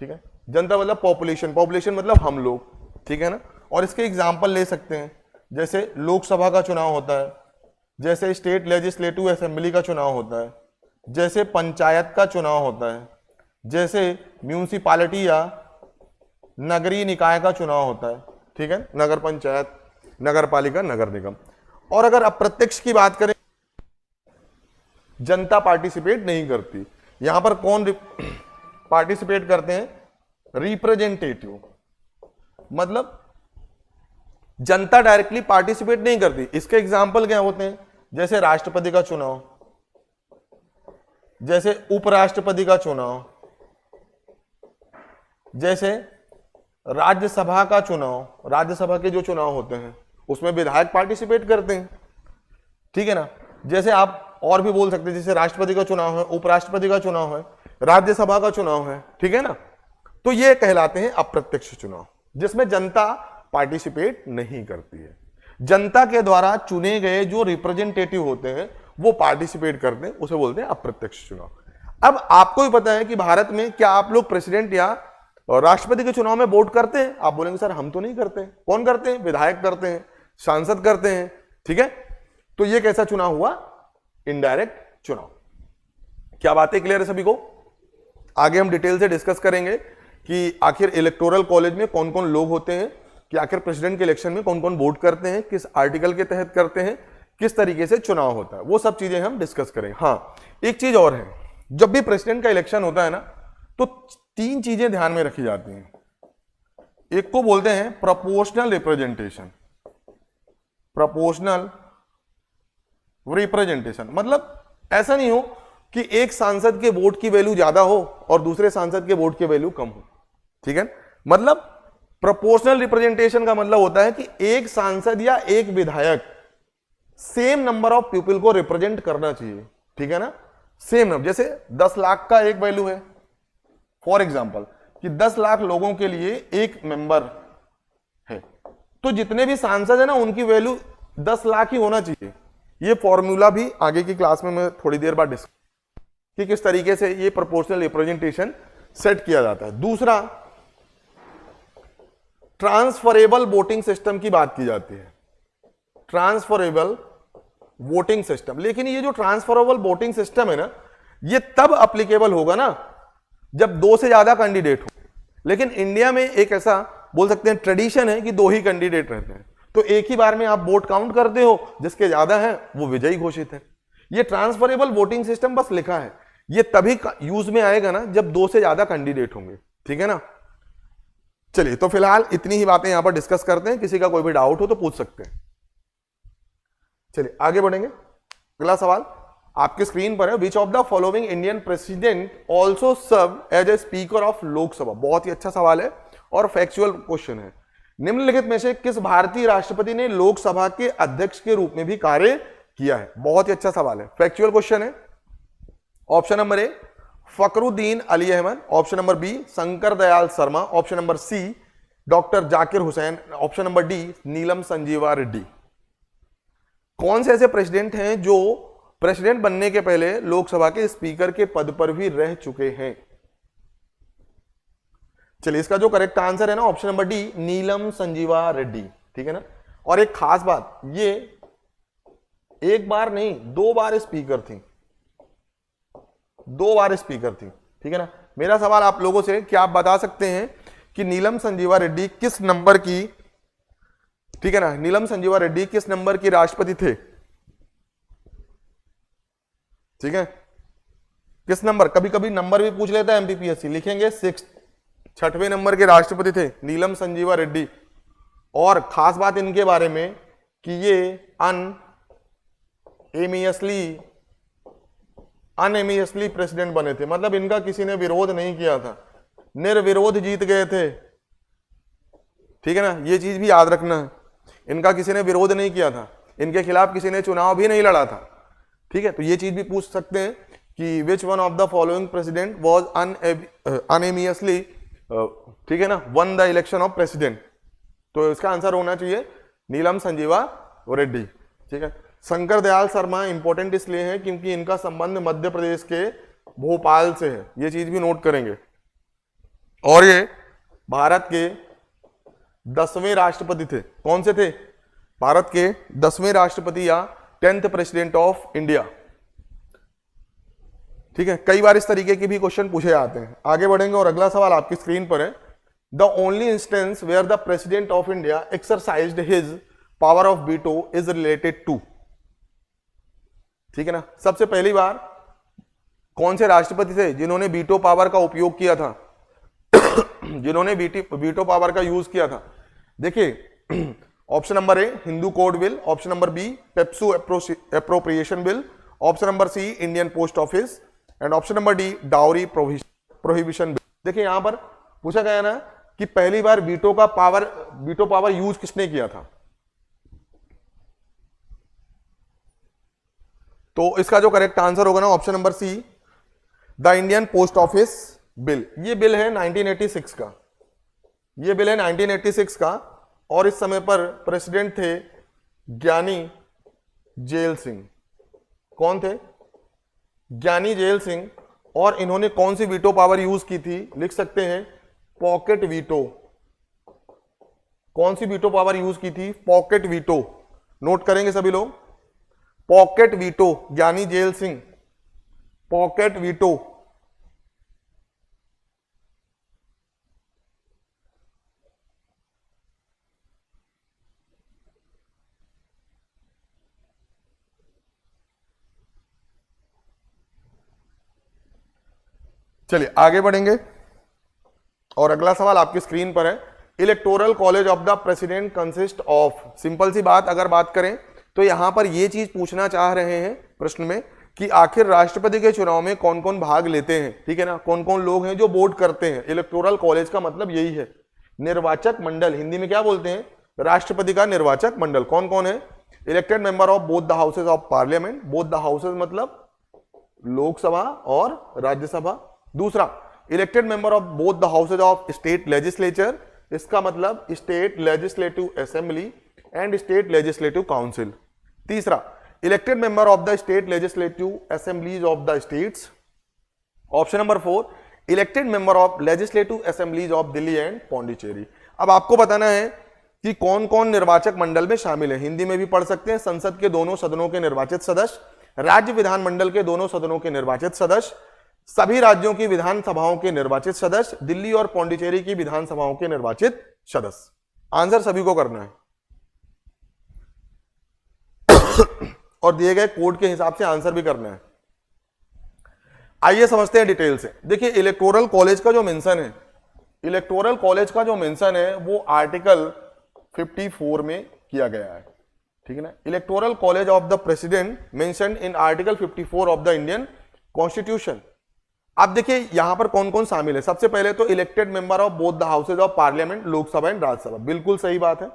ठीक है, जनता मतलब पॉपुलेशन, पॉपुलेशन मतलब हम लोग। ठीक है ना, और इसके एग्जाम्पल ले सकते हैं, जैसे लोकसभा का चुनाव होता है, जैसे स्टेट लेजिस्लेटिव असेंबली का चुनाव होता है, जैसे पंचायत का चुनाव होता है, जैसे म्यूनिसिपालिटी या नगरीय निकाय का चुनाव होता है। ठीक है, नगर पंचायत, नगर पालिका, नगर निगम। और अगर अप्रत्यक्ष की बात करें, जनता पार्टिसिपेट नहीं करती। यहां पर कौन पार्टिसिपेट करते हैं? रिप्रेजेंटेटिव, मतलब जनता डायरेक्टली पार्टिसिपेट नहीं करती। इसके एग्जाम्पल क्या होते हैं? जैसे राष्ट्रपति का चुनाव, जैसे उपराष्ट्रपति का चुनाव, जैसे राज्यसभा का चुनाव। राज्यसभा के जो चुनाव होते हैं उसमें विधायक पार्टिसिपेट करते हैं। ठीक है ना, जैसे आप और भी बोल सकते हैं, जैसे राष्ट्रपति का चुनाव है, उपराष्ट्रपति का चुनाव है, राज्यसभा का चुनाव है। ठीक है ना, तो ये कहलाते हैं अप्रत्यक्ष चुनाव, जिसमें जनता पार्टिसिपेट नहीं करती है। जनता के द्वारा चुने गए जो रिप्रेजेंटेटिव होते हैं वो पार्टिसिपेट करते हैं, उसे बोलते हैं अप्रत्यक्ष चुनाव। अब आपको भी पता है कि भारत में क्या आप लोग प्रेसिडेंट या राष्ट्रपति के चुनाव में वोट करते हैं? आप बोलेंगे सर हम तो नहीं करते। कौन करते हैं? विधायक करते हैं, सांसद करते हैं। ठीक है, तो ये कैसा चुनाव हुआ? इनडायरेक्ट चुनाव। क्या बातें क्लियर है सभी को? आगे हम डिटेल से डिस्कस करेंगे कि आखिर इलेक्टोरल कॉलेज में कौन कौन लोग होते हैं, कि आखिर प्रेसिडेंट के इलेक्शन में कौन कौन वोट करते हैं, किस आर्टिकल के तहत करते हैं, किस तरीके से चुनाव होता है, वो सब चीजें हम डिस्कस करेंगे। हाँ, एक चीज और है, जब भी प्रेसिडेंट का इलेक्शन होता है ना, तो तीन चीजें ध्यान में रखी जाती हैं। एक को बोलते हैं प्रोपोर्शनल रिप्रेजेंटेशन। प्रोपोर्शनल रिप्रेजेंटेशन मतलब ऐसा नहीं हो कि एक सांसद के वोट की वैल्यू ज्यादा हो और दूसरे सांसद के वोट की वैल्यू कम हो। ठीक है, मतलब प्रोपोर्शनल रिप्रेजेंटेशन का मतलब होता है कि एक सांसद या एक विधायक सेम नंबर ऑफ पीपल को रिप्रेजेंट करना चाहिए। ठीक है ना, सेम नंबर। जैसे 10 लाख का एक वैल्यू है, फॉर एग्जाम्पल, कि 10 लाख लोगों के लिए एक मेंबर है, तो जितने भी सांसद है ना उनकी वैल्यू 10 लाख ही होना चाहिए। ये फॉर्मूला भी आगे की क्लास में मैं थोड़ी देर बाद डिस्कस कि किस तरीके से ये प्रोपोर्शनल रिप्रेजेंटेशन सेट किया जाता है। दूसरा, ट्रांसफरेबल वोटिंग सिस्टम की बात की जाती है। Transferable voting system. लेकिन ये जो ट्रांसफरेबल वोटिंग सिस्टम है ना, ये तब अप्लीकेबल होगा ना जब 2 से ज्यादा कैंडिडेट हो। लेकिन इंडिया में एक ऐसा बोल सकते हैं ट्रेडिशन है कि 2 ही कैंडिडेट रहते हैं, तो एक ही बार में आप वोट काउंट करते हो, जिसके ज्यादा है वो विजयी घोषित है। ये ट्रांसफरेबल वोटिंग सिस्टम बस लिखा है, ये तभी यूज में आएगा ना जब 2 से ज्यादा कैंडिडेट होंगे, ठीक है ना। चलिए, तो फिलहाल इतनी ही बातें यहां पर डिस्कस करते हैं, किसी का कोई भी डाउट हो तो पूछ सकते हैं। चलिए आगे बढ़ेंगे। अगला सवाल आपके स्क्रीन पर है, which of the following Indian president also serve as a speaker of Lok Sabha. बहुत ही अच्छा सवाल है और फैक्चुअल क्वेश्चन है। निम्नलिखित में से किस भारतीय राष्ट्रपति ने लोकसभा के अध्यक्ष के रूप में भी कार्य किया है। बहुत ही अच्छा सवाल है, फैक्चुअल क्वेश्चन है। Option number A Fakhruddin Ali Ahmed, option number B Shankar Dayal Sharma, option number C doctor Zakir Hussain, option number D Neelam Sanjiva Reddy. कौन से ऐसे प्रेसिडेंट हैं जो प्रेसिडेंट बनने के पहले लोकसभा के स्पीकर के पद पर भी रह चुके हैं। चलिए, इसका जो करेक्ट आंसर है ना option number D Neelam Sanjiva Reddy, ठीक है ना। और एक खास बात, ये एक बार नहीं 2 बार स्पीकर थी, 2 बार स्पीकर थी, ठीक है ना। मेरा सवाल आप लोगों से, क्या आप बता सकते हैं कि नीलम संजीवा रेड्डी किस नंबर की, ठीक है ना, नीलम संजीवा रेड्डी किस नंबर की राष्ट्रपति थे, ठीक है, किस नंबर। कभी कभी नंबर भी पूछ लेता है एमपीपीएससी, लिखेंगे 6, 6वें नंबर के राष्ट्रपति थे नीलम संजीवा रेड्डी। और खास बात इनके बारे में कि ये अनएमियसली प्रेसिडेंट बने थे, मतलब इनका किसी ने विरोध नहीं किया था, निर्विरोध जीत गए थे, ठीक है ना। ये चीज भी याद रखना है, इनका किसी ने विरोध नहीं किया था, इनके खिलाफ किसी ने चुनाव भी नहीं लड़ा था, ठीक है। तो ये चीज भी पूछ सकते हैं कि which one of the following president was unanimously, ठीक है ना, won the election of president. तो इसका आंसर होना चाहिए नीलम संजीवा रेड्डी, ठीक है। शंकर दयाल शर्मा इंपॉर्टेंट इसलिए है क्योंकि इनका संबंध मध्य प्रदेश के भोपाल से है, ये चीज भी नोट करेंगे। और ये भारत के 10वें राष्ट्रपति थे। कौन से थे? भारत के 10वें राष्ट्रपति या 10th प्रेसिडेंट ऑफ इंडिया, ठीक है। कई बार इस तरीके के भी क्वेश्चन पूछे जाते हैं। आगे बढ़ेंगे और अगला सवाल आपकी स्क्रीन पर है, the only instance where the president of India exercised his power of veto is related to, ठीक है ना। सबसे पहली बार कौन से राष्ट्रपति थे जिन्होंने वीटो पावर का उपयोग किया था जिन्होंने वीटो पावर का यूज किया था। देखिए, option number A Hindu code bill, option number B PEPSU appropriation bill, option number C Indian post office and option number D dowry prohibition bill. देखिए यहां पर पूछा गया ना कि पहली बार वीटो पावर यूज किसने किया था, तो इसका जो करेक्ट आंसर होगा ना option number see the Indian post office bill. ये बिल है 1986 का, ये बिल है 1986 का और इस समय पर प्रेसिडेंट थे ज्ञानी जेल सिंह। कौन थे? ज्ञानी जेल सिंह। और इन्होंने कौन सी वीटो पावर यूज की थी? लिख सकते हैं पॉकेट वीटो। कौन सी वीटो पावर यूज की थी? Pocket veto. नोट करेंगे सभी लोग, पॉकेट वीटो, ज्ञानी जेल सिंह, पॉकेट वीटो। चलिए आगे बढ़ेंगे और अगला सवाल आपकी स्क्रीन पर है, electoral college of the president consist of. Simple सी बात अगर बात करें तो यहां पर यह चीज पूछना चाह रहे हैं प्रश्न में कि आखिर राष्ट्रपति के चुनाव में कौन कौन भाग लेते हैं, ठीक है ना, कौन कौन लोग हैं जो वोट करते हैं। इलेक्टोरल कॉलेज का मतलब यही है, निर्वाचक मंडल, हिंदी में क्या बोलते हैं? राष्ट्रपति का निर्वाचक मंडल। कौन कौन है? Elected member of both the houses of parliament. Both the houses मतलब लोकसभा और राज्यसभा। दूसरा, elected member of both the houses of state legislature, इसका मतलब state legislative assembly and state legislative council. तीसरा, elected member of the state legislative assemblies of the states. Option number 4, elected member of legislative assemblies of Delhi and Pondicherry. अब आपको बताना है कि कौन कौन निर्वाचक मंडल में शामिल है। हिंदी में भी पढ़ सकते हैं। संसद के दोनों सदनों के निर्वाचित सदस्य, राज्य विधानमंडल के दोनों सदनों के निर्वाचित सदस्य, सभी राज्यों की विधानसभाओं के निर्वाचित सदस्य, दिल्ली और पौंडीचेरी की विधानसभाओं के निर्वाचित सदस्य। आंसर सभी को करना है और दिए गए कोड के हिसाब से आंसर भी करना है। आइए समझते हैं डिटेल से। देखिए इलेक्टोरल कॉलेज का जो मेंशन है, इलेक्टोरल कॉलेज का जो मेंशन है वो आर्टिकल 54 में किया गया है, ठीक है ना। Electoral college of the president mentioned in article 54 of the Indian constitution. अब देखिए यहां पर कौन कौन शामिल है। सबसे पहले तो elected member of both the houses of parliament, Lok Sabha and Rajya Sabha, बिल्कुल सही बात है।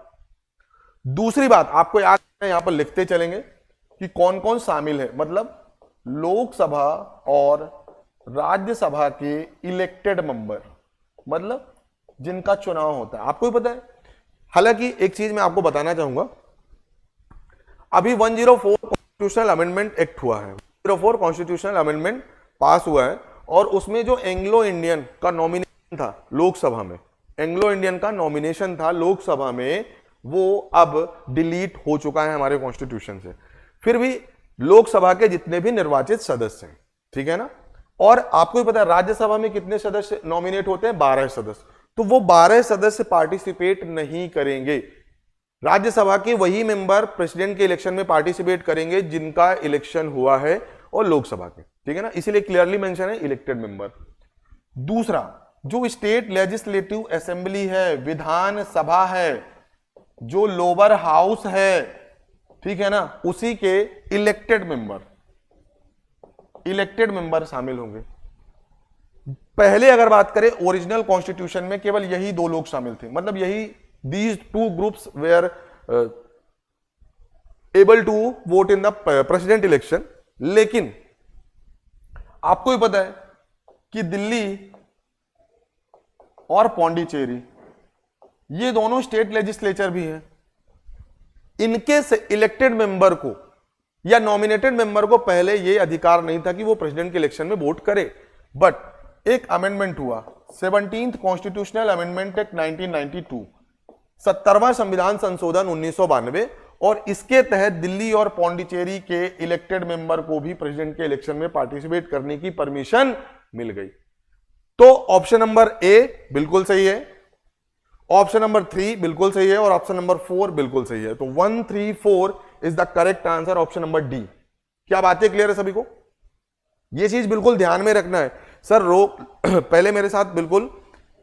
दूसरी बात आपको याद है, यहां पर लिखते चलेंगे कि कौन कौन शामिल है, मतलब लोकसभा और राज्यसभा के इलेक्टेड मेंबर, मतलब जिनका चुनाव होता है। आपको भी पता है। हालांकि एक चीज मैं आपको बताना चाहूंगा, अभी 104 कॉन्स्टिट्यूशनल अमेंडमेंट एक्ट हुआ है, 104 कॉन्स्टिट्यूशनल अमेंडमेंट पास हुआ है और उसमें जो एंग्लो इंडियन का नॉमिनेशन था लोकसभा में, एंग्लो इंडियन का नॉमिनेशन था लोकसभा में, वो अब डिलीट हो चुका है हमारे कॉन्स्टिट्यूशन से। फिर भी लोकसभा के जितने भी निर्वाचित सदस्य हैं, ठीक है ना, और आपको भी पता है राज्यसभा में कितने सदस्य नॉमिनेट होते हैं, 12 सदस्य, तो वो 12 सदस्य पार्टिसिपेट नहीं करेंगे। राज्यसभा के वही मेंबर प्रेसिडेंट के इलेक्शन में पार्टिसिपेट करेंगे जिनका इलेक्शन हुआ है, और लोकसभा के, ठीक है ना, इसीलिए क्लियरली मेंशन है इलेक्टेड मेंबर। दूसरा, जो स्टेट लेजिस्लेटिव असेंबली है, विधान सभा है, जो लोअर हाउस है, ठीक है ना, उसी के इलेक्टेड मेंबर शामिल होंगे। पहले अगर बात करें ओरिजिनल कॉन्स्टिट्यूशन में केवल यही 2 लोग शामिल थे, मतलब यही these 2 groups were able to vote in the president election. लेकिन आपको भी पता है कि दिल्ली और पौंडीचेरी ये दोनों स्टेट लेजिस्लेचर भी हैं, इनके से इलेक्टेड मेंबर को या नॉमिनेटेड मेंबर को पहले यह अधिकार नहीं था कि वो प्रेसिडेंट के इलेक्शन में वोट करे। बट एक अमेंडमेंट हुआ, 17th कॉन्स्टिट्यूशनल अमेंडमेंट एक्ट 1992, 70वां संविधान संशोधन 1992, और इसके तहत दिल्ली और पौंडीचेरी के इलेक्टेड मेंबर को भी प्रेसिडेंट के इलेक्शन में पार्टिसिपेट करने की परमिशन मिल गई। तो ऑप्शन नंबर ए बिल्कुल सही है, ऑप्शन नंबर 3 बिल्कुल सही है, और ऑप्शन नंबर 4 बिल्कुल सही है। तो 1, 3, 4 is the correct answer, option number D. क्या बातें क्लियर है सभी को? यह चीज बिल्कुल ध्यान में रखना है सर। पहले मेरे साथ बिल्कुल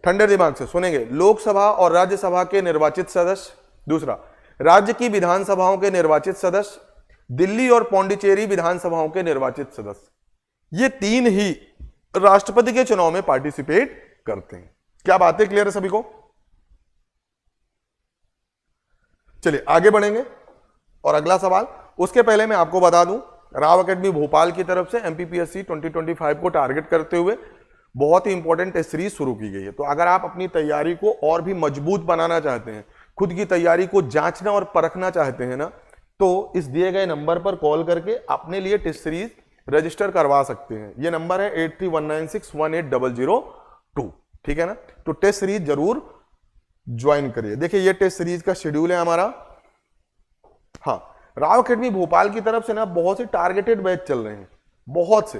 ठंडे दिमाग से सुनेंगे। लोकसभा और राज्यसभा के निर्वाचित सदस्य, दूसरा राज्य की विधानसभाओं के निर्वाचित सदस्य, दिल्ली और पौंडीचेरी विधानसभाओं के निर्वाचित सदस्य, ये 3 ही राष्ट्रपति के चुनाव में पार्टिसिपेट करते हैं। क्या बातें क्लियर है सभी को? चलिए आगे बढ़ेंगे और अगला सवाल। उसके पहले मैं आपको बता दूं, राव एकेडमी भोपाल की तरफ से एमपीपीएससी 2025 को टारगेट करते हुए बहुत ही इंपॉर्टेंट टेस्ट सीरीज शुरू की गई है। तो अगर आप अपनी तैयारी को और भी मजबूत बनाना चाहते हैं, खुद की तैयारी को जांचना और परखना चाहते हैं ना, तो इस दिए गए नंबर पर कॉल करके अपने लिए टेस्ट सीरीज रजिस्टर करवा सकते हैं। ये नंबर है 8319618002, ठीक है ना। तो टेस्ट सीरीज जरूर ज्वाइन करिए। देखिए ये टेस्ट सीरीज का शेड्यूल है हमारा। हाँ, राव एकेडमी भोपाल की तरफ से ना बहुत से टारगेटेड बैच चल रहे हैं, बहुत से,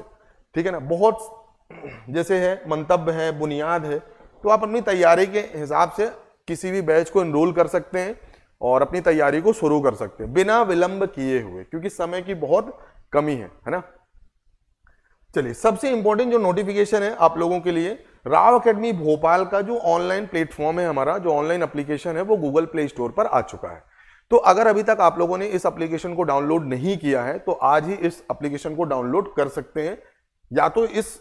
ठीक है ना, बहुत जैसे है मंतव्य है, बुनियाद है। तो आप अपनी तैयारी के हिसाब से किसी भी बैच को एनरोल कर सकते हैं और अपनी तैयारी को शुरू कर सकते हैं बिना विलंब किए हुए, क्योंकि समय की बहुत कमी है ना। चलिए सबसे इंपॉर्टेंट जो नोटिफिकेशन है आप लोगों के लिए, राव एकेडमी भोपाल का जो ऑनलाइन प्लेटफॉर्म है, हमारा जो ऑनलाइन एप्लीकेशन है, वो गूगल प्ले स्टोर पर आ चुका है। तो अगर अभी तक आप लोगों ने इस एप्लीकेशन को डाउनलोड नहीं किया है तो आज ही इस एप्लीकेशन को डाउनलोड कर सकते हैं, या तो इस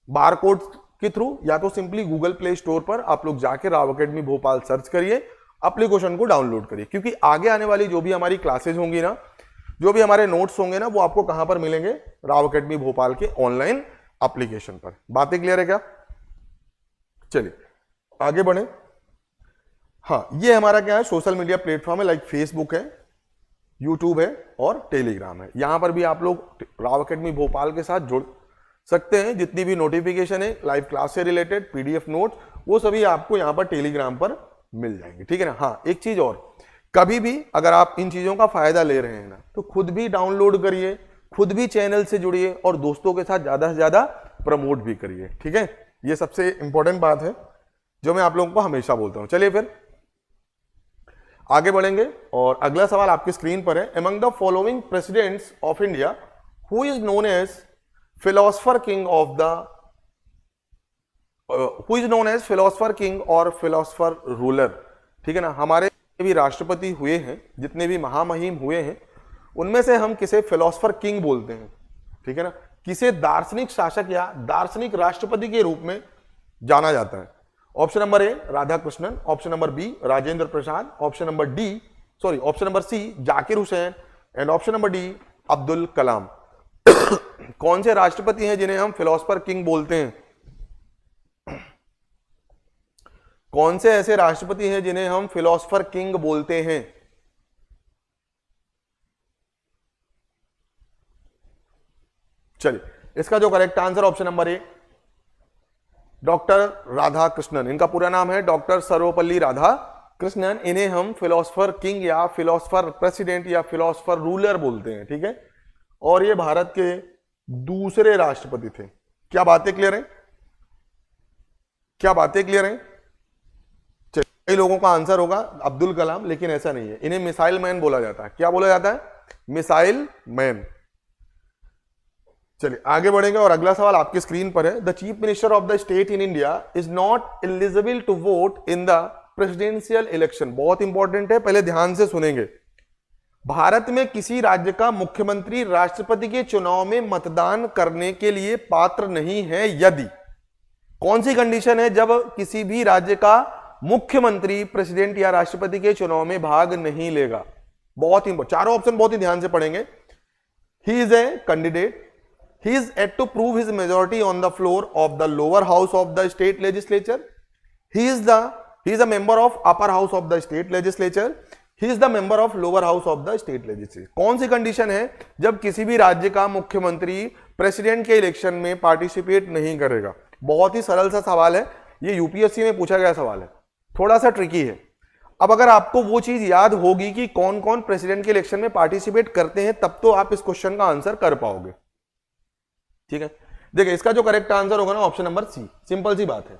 बारकोड के थ्रू, या तो सिंपली गूगल प्ले स्टोर पर आप लोग जाके राव एकेडमी भोपाल सर्च करिए, एप्लीकेशन को डाउनलोड करिए। क्योंकि आगे आने वाली जो भी हमारी क्लासेज होंगी ना, जो भी हमारे नोट्स होंगे ना, वो आपको कहां पर मिलेंगे? राव एकेडमी भोपाल के ऑनलाइन एप्लीकेशन पर। बातें क्लियर है क्या? चलिए आगे बढ़े। हाँ, ये हमारा क्या है, सोशल मीडिया प्लेटफॉर्म है, लाइक फेसबुक है, यूट्यूब है और टेलीग्राम है। यहां पर भी आप लोग राव एकेडमी भोपाल के साथ जुड़ सकते हैं। जितनी भी नोटिफिकेशन है लाइव क्लास से रिलेटेड, पीडीएफ नोट्स, वो सभी आपको यहां पर टेलीग्राम पर मिल जाएंगे, ठीक है ना। हाँ, एक चीज और, कभी भी अगर आप इन चीजों का फायदा ले रहे हैं ना, तो खुद भी डाउनलोड करिए, खुद भी चैनल से जुड़िए और दोस्तों के साथ ज्यादा से ज्यादा प्रमोट भी करिए, ठीक है। ये सबसे इंपॉर्टेंट बात है जो मैं आप लोगों को हमेशा बोलता हूं। चलिए फिर आगे बढ़ेंगे और अगला सवाल आपकी स्क्रीन पर है। Among the following presidents of India who is known as philosopher king of the who is known as philosopher king और फिलोसफर रूलर, ठीक है ना। हमारे भी राष्ट्रपति हुए हैं, जितने भी महामहिम हुए हैं, उनमें से हम किसे फिलोसफर किंग बोलते हैं, ठीक है ना। किसे दार्शनिक शासक या दार्शनिक राष्ट्रपति के रूप में जाना जाता है। Option number A Radhakrishnan, option number B Rajendra Prasad, option number C Zakir Hussain and option number D Abdul Kalam. कौन से राष्ट्रपति हैं जिन्हें हम फिलोसफर किंग बोलते हैं? कौन से ऐसे राष्ट्रपति हैं जिन्हें हम फिलोसफर किंग बोलते हैं? चलिए, इसका जो करेक्ट आंसर ऑप्शन नंबर ए डॉक्टर राधा कृष्णन, इनका पूरा नाम है डॉक्टर सर्वपल्ली राधा कृष्णन। इन्हें हम फिलोसफर किंग या फिलोसफर प्रेसिडेंट या फिलोसफर रूलर बोलते हैं, ठीक है। और ये भारत के दूसरे राष्ट्रपति थे। क्या बातें क्लियर हैं? क्या बातें क्लियर हैं? कई लोगों का आंसर होगा अब्दुल कलाम, लेकिन ऐसा नहीं है। इन्हें मिसाइल मैन बोला जाता है। क्या बोला जाता है? Missile man. चलिए आगे बढ़ेंगे और अगला सवाल आपकी स्क्रीन पर है। The chief minister of the state in India is not eligible to vote in the presidential election. बहुत इंपॉर्टेंट है, पहले ध्यान से सुनेंगे। भारत में किसी राज्य का मुख्यमंत्री राष्ट्रपति के चुनाव में मतदान करने के लिए पात्र नहीं है यदि, कौन सी कंडीशन है जब किसी भी राज्य का मुख्यमंत्री प्रेसिडेंट या राष्ट्रपति के चुनाव में भाग नहीं लेगा? बहुत ही, चारों ऑप्शन बहुत ही ध्यान से पढ़ेंगे। He is a candidate, he is yet to prove his majority on the floor of the lower house of the state legislature, he is a member of upper house of the state legislature, he is the member of lower house of the state legislature। कौन सी कंडीशन है जब किसी भी राज्य का मुख्यमंत्री प्रेसिडेंट के इलेक्शन में पार्टिसिपेट नहीं करेगा? बहुत ही सरल सा सवाल है, ये यूपीएससी में पूछा गया सवाल है, थोड़ा सा ट्रिकी है। अब अगर आपको वो चीज याद होगी कि कौन कौन प्रेसिडेंट के इलेक्शन में पार्टिसिपेट करते हैं, तब तो आप इस क्वेश्चन का आंसर कर पाओगे, ठीक है। देखिए, इसका जो करेक्ट आंसर होगा ना ऑप्शन नंबर सी। सिंपल सी बात है।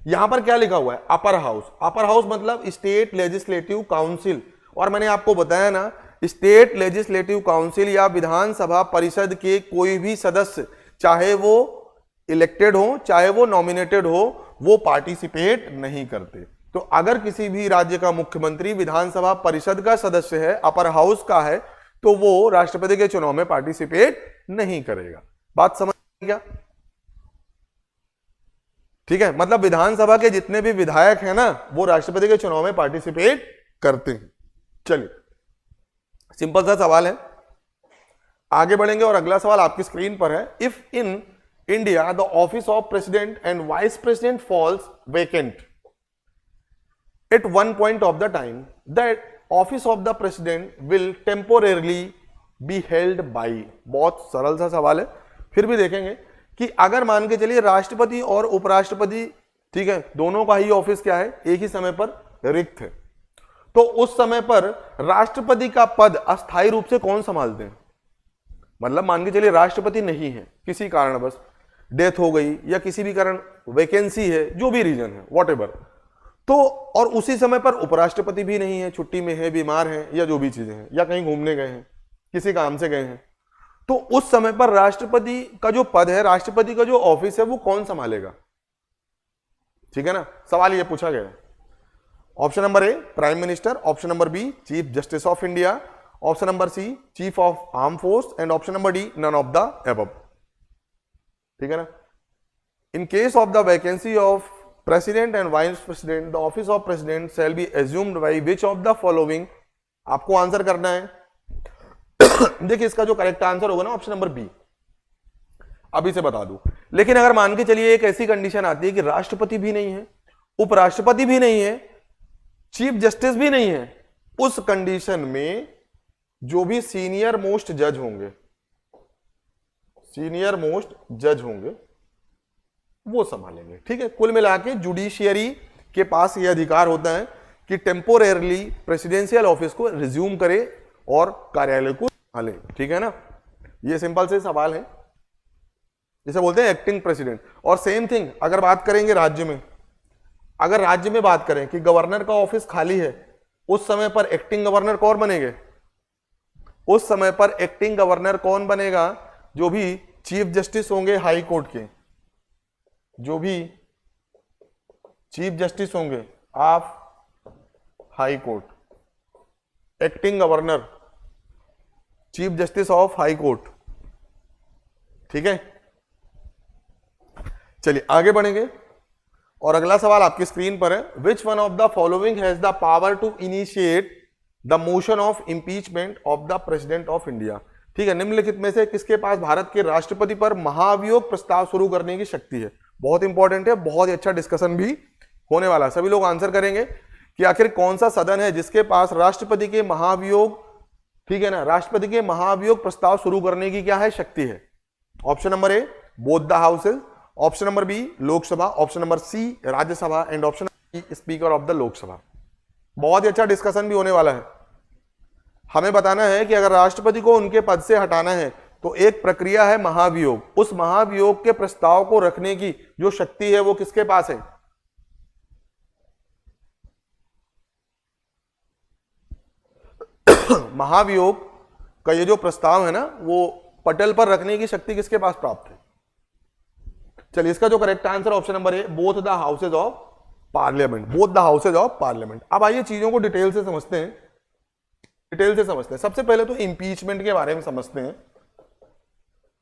यहां पर क्या लिखा हुआ है? Upper house. अपर हाउस मतलब स्टेट लेजिस्लेटिव काउंसिल। और मैंने आपको बताया ना, स्टेट लेजिस्लेटिव काउंसिल या विधानसभा परिषद के कोई भी सदस्य, चाहे वो इलेक्टेड हो चाहे वो नॉमिनेटेड हो, वो पार्टिसिपेट नहीं करते। तो अगर किसी भी राज्य का मुख्यमंत्री विधानसभा परिषद का सदस्य है, अपर हाउस का है, तो वो राष्ट्रपति के चुनाव में पार्टिसिपेट नहीं करेगा। बात समझ गया? ठीक है, मतलब विधानसभा के जितने भी विधायक हैं ना, वो राष्ट्रपति के चुनाव में पार्टिसिपेट करते हैं। चलिए, सिंपल सा सवाल है, आगे बढ़ेंगे और अगला सवाल आपकी स्क्रीन पर है। If in India the office of president and vice president falls vacant at one point of the time, that office of the president will temporarily be held by. बहुत सरल सा सवाल है, फिर भी देखेंगे कि अगर मान के चलिए राष्ट्रपति और उपराष्ट्रपति, ठीक है, दोनों का ही ऑफिस क्या है, एक ही समय पर रिक्त है, तो उस समय पर राष्ट्रपति का पद अस्थायी रूप से कौन संभालते हैं? मतलब मान के चलिए राष्ट्रपति नहीं है, किसी कारणवश डेथ हो गई या किसी भी कारण वैकेंसी है, जो भी रीजन है व्हाटएवर, तो और उसी समय पर उपराष्ट्रपति भी नहीं है, छुट्टी में है, बीमार है या जो भी चीजें हैं, या कहीं घूमने गए हैं, किसी काम से गए हैं, तो उस समय पर राष्ट्रपति का जो पद है, राष्ट्रपति का जो ऑफिस है, वो कौन संभालेगा? ठीक है ना, सवाल ये पूछा गया है। Option number A prime minister, option number B chief justice of India, option number C chief of arm force and option number D none of the above. ठीक है ना। In case of the vacancy of president and vice president, the office of president shall be assumed by which of the following. आपको आंसर करना है। देखिए, इसका जो करेक्ट आंसर होगा ना ऑप्शन नंबर बी, अभी से बता दूं। लेकिन अगर मान के चलिए एक ऐसी कंडीशन आती है कि राष्ट्रपति भी नहीं है, उपराष्ट्रपति भी नहीं है, चीफ जस्टिस भी नहीं है, उस कंडीशन में जो भी सीनियर मोस्ट जज होंगे वो संभालेंगे। ठीक है, कुल मिला के जुडिशियरी के पास ये अधिकार होता है कि टेम्पोरेरली प्रेसिडेंशियल ऑफिस को रिज्यूम करे और कार्यालय को संभाले। ठीक है ना, ये सिंपल से सवाल है, जिसे बोलते हैं एक्टिंग प्रेसिडेंट। और सेम थिंग अगर बात करेंगे राज्य में, अगर राज्य में बात करें कि गवर्नर का ऑफिस खाली है, उस समय पर एक्टिंग गवर्नर कौन बनेंगे? उस समय पर एक्टिंग गवर्नर कौन बनेगा? जो भी चीफ जस्टिस होंगे हाई कोर्ट के, जो भी चीफ जस्टिस होंगे of high court, acting governor, chief justice of high court. ठीक है, चलिए आगे बढ़ेंगे और अगला सवाल आपकी स्क्रीन पर है, which one of the following has the power to initiate the motion of impeachment of the president of India. ठीक है, निम्नलिखित में से किसके पास भारत के राष्ट्रपति पर महाभियोग प्रस्ताव शुरू करने की शक्ति है? बहुत इंपॉर्टेंट है, बहुत ही अच्छा डिस्कशन भी होने वाला है। सभी लोग आंसर करेंगे कि आखिर कौन सा सदन है जिसके पास राष्ट्रपति के महाभियोग, ठीक है ना, राष्ट्रपति के महाभियोग प्रस्ताव शुरू करने की क्या है? शक्ति है। Option number A both the houses, option number B Lok Sabha, option number C Rajya Sabha and option speaker of the Lok Sabha. बहुत ही अच्छा डिस्कशन भी होने वाला है। हमें बताना है कि अगर राष्ट्रपति को उनके पद से हटाना है तो एक प्रक्रिया है महाभियोग, उस महाभियोग के प्रस्ताव को रखने की जो शक्ति है वो किसके पास है? महाभियोग का ये जो प्रस्ताव है ना, वो पटल पर रखने की शक्ति किसके पास प्राप्त है? चलिए, इसका जो करेक्ट आंसर ऑप्शन नंबर है both the houses of parliament, both the houses of parliament. अब आइए चीजों को डिटेल से समझते हैं, डिटेल से समझते हैं। सबसे पहले तो इंपीचमेंट के बारे में समझते हैं।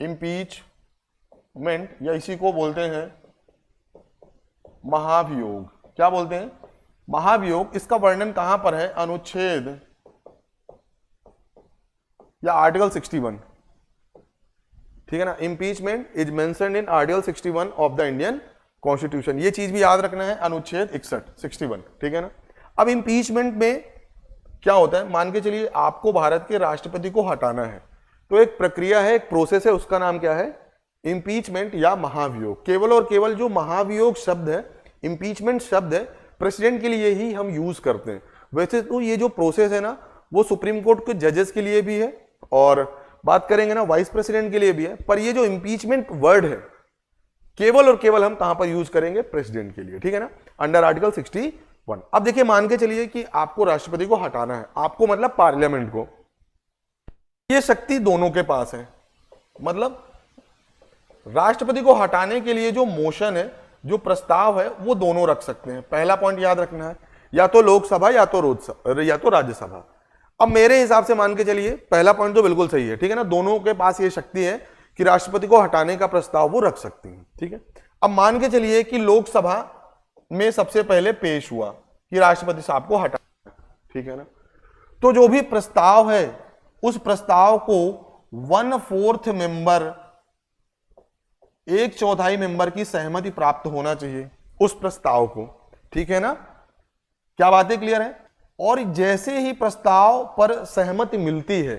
इंपीचमेंट या इसी को बोलते हैं महाभियोग। क्या बोलते हैं? महाभियोग। इसका वर्णन कहां पर है? अनुच्छेद या आर्टिकल 61। ठीक है ना, impeachment is mentioned in article 61 of the Indian constitution. ये चीज भी याद रखना है, अनुच्छेद 61। ठीक है ना। अब इंपीचमेंट में क्या होता है? मान के चलिए आपको भारत के राष्ट्रपति को हटाना है, तो एक प्रक्रिया है, एक प्रोसेस है, उसका नाम क्या है? इंपीचमेंट या महाभियोग। केवल और केवल जो महाभियोग शब्द है, इंपीचमेंट शब्द है, प्रेसिडेंट के लिए ही हम यूज करते हैं। वैसे तो ये जो प्रोसेस है ना, वो सुप्रीम कोर्ट के जजेस के लिए भी है और बात करेंगे ना वाइस प्रेसिडेंट के लिए भी है, पर ये जो इंपीचमेंट वर्ड है केवल और केवल हम कहां पर यूज करेंगे? प्रेसिडेंट के लिए। ठीक है ना, अंडर आर्टिकल 61। अब देखिए, मान के चलिए कि आपको राष्ट्रपति को हटाना है, आपको मतलब पार्लियामेंट को, ये शक्ति दोनों के पास है। मतलब राष्ट्रपति को हटाने के लिए जो मोशन है, जो प्रस्ताव है, वो दोनों रख सकते हैं। पहला पॉइंट याद रखना है, या तो लोकसभा या तो राज्यसभा। अब मेरे हिसाब से मान के चलिए पहला पॉइंट तो बिल्कुल सही है। ठीक है ना, दोनों के पास ये शक्ति है कि राष्ट्रपति को हटाने का प्रस्ताव वो रख सकती हैं। ठीक है, अब मान के चलिए कि लोकसभा में सबसे पहले पेश हुआ कि राष्ट्रपति साहब को हटाना। ठीक है ना, तो जो भी प्रस्ताव है उस प्रस्ताव को 1/4 मेंबर, 1/4 मेंबर की सहमति प्राप्त होना चाहिए उस प्रस्ताव को। ठीक है ना, क्या बातें क्लियर है? और जैसे ही प्रस्ताव पर सहमति मिलती है,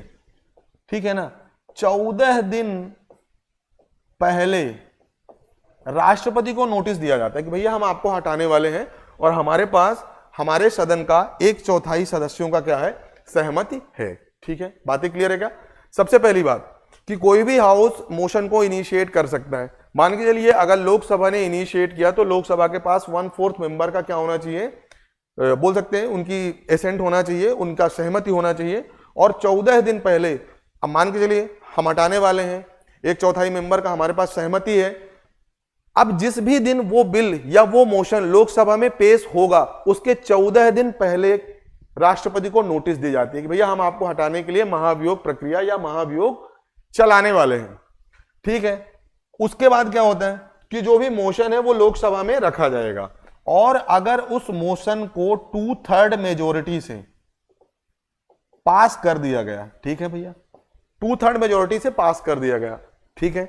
ठीक है ना, 14 दिन पहले राष्ट्रपति को नोटिस दिया जाता है कि भैया हम आपको हटाने वाले हैं और हमारे पास हमारे सदन का 1/4 सदस्यों का क्या है? सहमति है। ठीक है, बातें क्लियर है क्या? सबसे पहली बात कि कोई भी हाउस मोशन को इनिशिएट कर सकता है। मान के चलिए अगर लोकसभा ने इनिशिएट किया तो लोकसभा के पास 1/4 मेंबर का क्या होना चाहिए? बोल सकते हैं उनकी एसेंट होना चाहिए, उनका सहमति होना चाहिए। और 14 दिन पहले, अब मान के चलिए हम हटाने वाले हैं, 1/4 मेंबर का हमारे पास सहमति है। अब जिस भी दिन वो बिल या वो मोशन लोकसभा में पेश होगा, उसके 14 दिन पहले राष्ट्रपति को नोटिस दी जाती है कि भैया हम आपको हटाने के लिए महाभियोग प्रक्रिया या महाभियोग चलाने वाले हैं। ठीक है, उसके बाद क्या होता है कि जो भी मोशन है वो लोकसभा में रखा जाएगा और अगर उस मोशन को 2/3 मेजोरिटी से पास कर दिया गया, ठीक है भैया, 2/3 मेजोरिटी से पास कर दिया गया, ठीक है,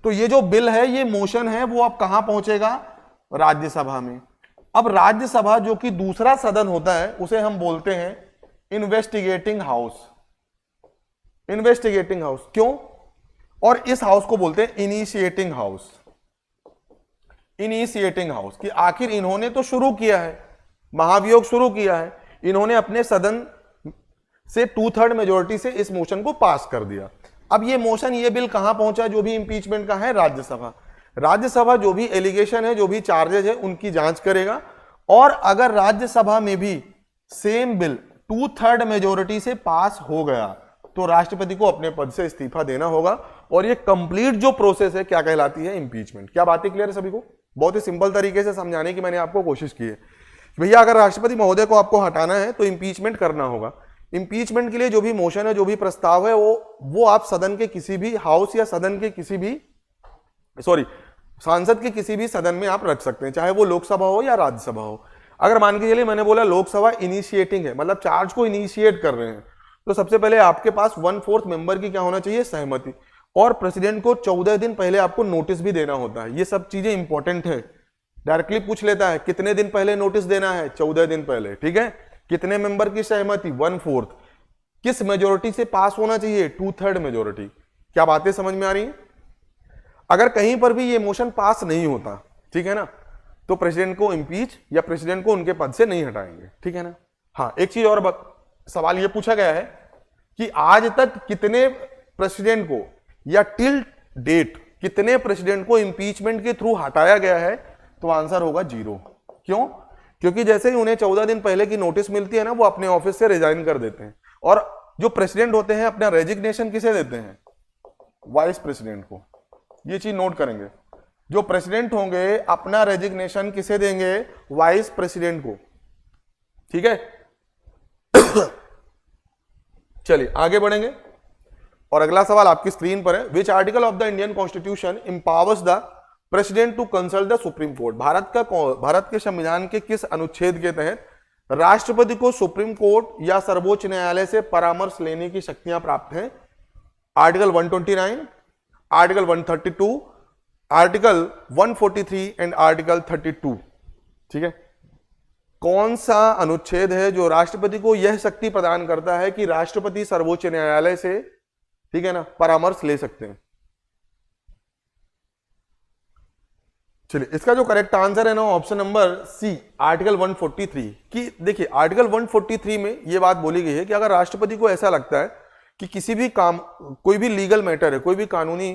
तो ये जो बिल है, ये मोशन है, वो अब कहां पहुंचेगा? राज्यसभा में। अब राज्यसभा जो कि दूसरा सदन होता है, उसे हम बोलते हैं इन्वेस्टिगेटिंग हाउस। इन्वेस्टिगेटिंग हाउस क्यों? और इस हाउस को बोलते हैं इनिशिएटिंग हाउस। इनिशिएटिंग हाउस कि आखिर इन्होंने तो शुरू किया है, महाभियोग शुरू किया है, इन्होंने अपने सदन से 2/3 मेजोरिटी से इस मोशन को पास कर दिया। अब ये मोशन, ये बिल कहां पहुंचा, जो भी इंपीचमेंट का है, राज्यसभा। राज्यसभा जो भी एलिगेशन है, जो भी चार्जेज है, उनकी जांच करेगा। और अगर राज्यसभा में भी सेम बिल 2/3 मेजोरिटी से पास हो गया तो राष्ट्रपति को अपने पद से इस्तीफा देना होगा। और ये कंप्लीट जो प्रोसेस है क्या कहलाती है, इंपीचमेंट। क्या बातें क्लियर है सभी को? बहुत ही सिंपल तरीके से समझाने की मैंने आपको कोशिश की है। भैया अगर राष्ट्रपति महोदय को आपको हटाना है तो इंपीचमेंट करना होगा। इंपीचमेंट के लिए जो भी मोशन है, जो भी प्रस्ताव है, वो आप सदन के किसी भी हाउस या सदन के किसी भी सांसद के किसी भी सदन में आप रख सकते हैं, चाहे वो लोकसभा हो या राज्यसभा हो। अगर मान के चलिए मैंने बोला लोकसभा इनिशिएटिंग है, मतलब चार्ज को इनिशिएट कर रहे हैं, तो सबसे पहले आपके पास 1/4 मेंबर की क्या होना चाहिए, सहमति। और प्रेसिडेंट को 14 दिन पहले आपको नोटिस भी देना होता है। ये सब चीजें इंपॉर्टेंट है। डायरेक्टली पूछ लेता है कितने दिन पहले नोटिस देना है, 14 दिन पहले, ठीक है। कितने मेंबर की सहमति, 1/4। किस मेजोरिटी से पास होना चाहिए, 2/3 मेजोरिटी। क्या बातें समझ में आ रही हैं? अगर कहीं पर भी ये मोशन पास नहीं होता, ठीक है ना, तो प्रेसिडेंट को इंपीच या प्रेसिडेंट को उनके पद से नहीं हटाएंगे, ठीक है ना। हाँ, एक चीज और सवाल ये पूछा गया है कि आज तक कितने प्रेसिडेंट को या टिल डेट कितने प्रेसिडेंट को इंपीचमेंट के थ्रू हटाया गया है, तो आंसर होगा 0। क्यों? क्योंकि जैसे ही उन्हें 14 दिन पहले की नोटिस मिलती है ना, वो अपने ऑफिस से रिजाइन कर देते हैं। और जो प्रेसिडेंट होते हैं अपना रेजिग्नेशन किसे देते हैं, वाइस प्रेसिडेंट को। ये चीज नोट करेंगे, जो प्रेसिडेंट होंगे अपना रेजिग्नेशन किसे देंगे, वाइस प्रेसिडेंट को, ठीक है। चलिए आगे बढ़ेंगे और अगला सवाल आपकी स्क्रीन पर है। Which article of the Indian constitution empowers the president to consult the supreme court. Bharat के संविधान के किस अनुच्छेद के तहत राष्ट्रपति को सुप्रीम कोर्ट या सर्वोच्च न्यायालय से परामर्श लेने की शक्तियां प्राप्त हैं? Article 129, article 132, article 143 and article 32, ठीक है। कौन सा अनुच्छेद है जो राष्ट्रपति को यह शक्ति प्रदान करता है कि राष्ट्रपति सर्वोच्च न्यायालय से, ठीक है ना, परामर्श ले सकते हैं? चलिए इसका जो करेक्ट आंसर है ना, ऑप्शन नंबर सी, आर्टिकल 143। कि देखिए आर्टिकल 143 में यह बात बोली गई है कि अगर राष्ट्रपति को ऐसा लगता है कि किसी भी काम, कोई भी लीगल मैटर है, कोई भी कानूनी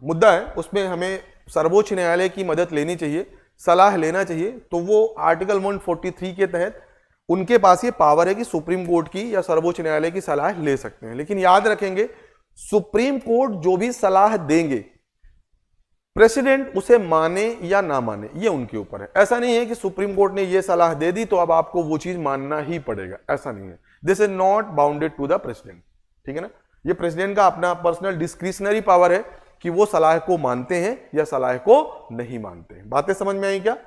मुद्दा है, उसमें हमें सर्वोच्च न्यायालय की मदद लेनी चाहिए, सलाह लेना चाहिए, तो वो आर्टिकल 143 के तहत उनके पास ये पावर है कि सुप्रीम कोर्ट की या सर्वोच्च न्यायालय की सलाह ले सकते हैं। लेकिन याद रखेंगे, सुप्रीम कोर्ट जो भी सलाह देंगे, प्रेसिडेंट उसे माने या ना माने ये उनके ऊपर है। ऐसा नहीं है कि सुप्रीम कोर्ट ने ये सलाह दे दी तो अब आपको वो चीज मानना ही पड़ेगा, ऐसा नहीं है। This is not bounded to the president, ठीक है ना। ये प्रेसिडेंट का अपना पर्सनल डिस्क्रिशनरी पावर है कि वो सलाह को मानते हैं या सलाह को नहीं मानते हैं। बातें समझ में आई क्या?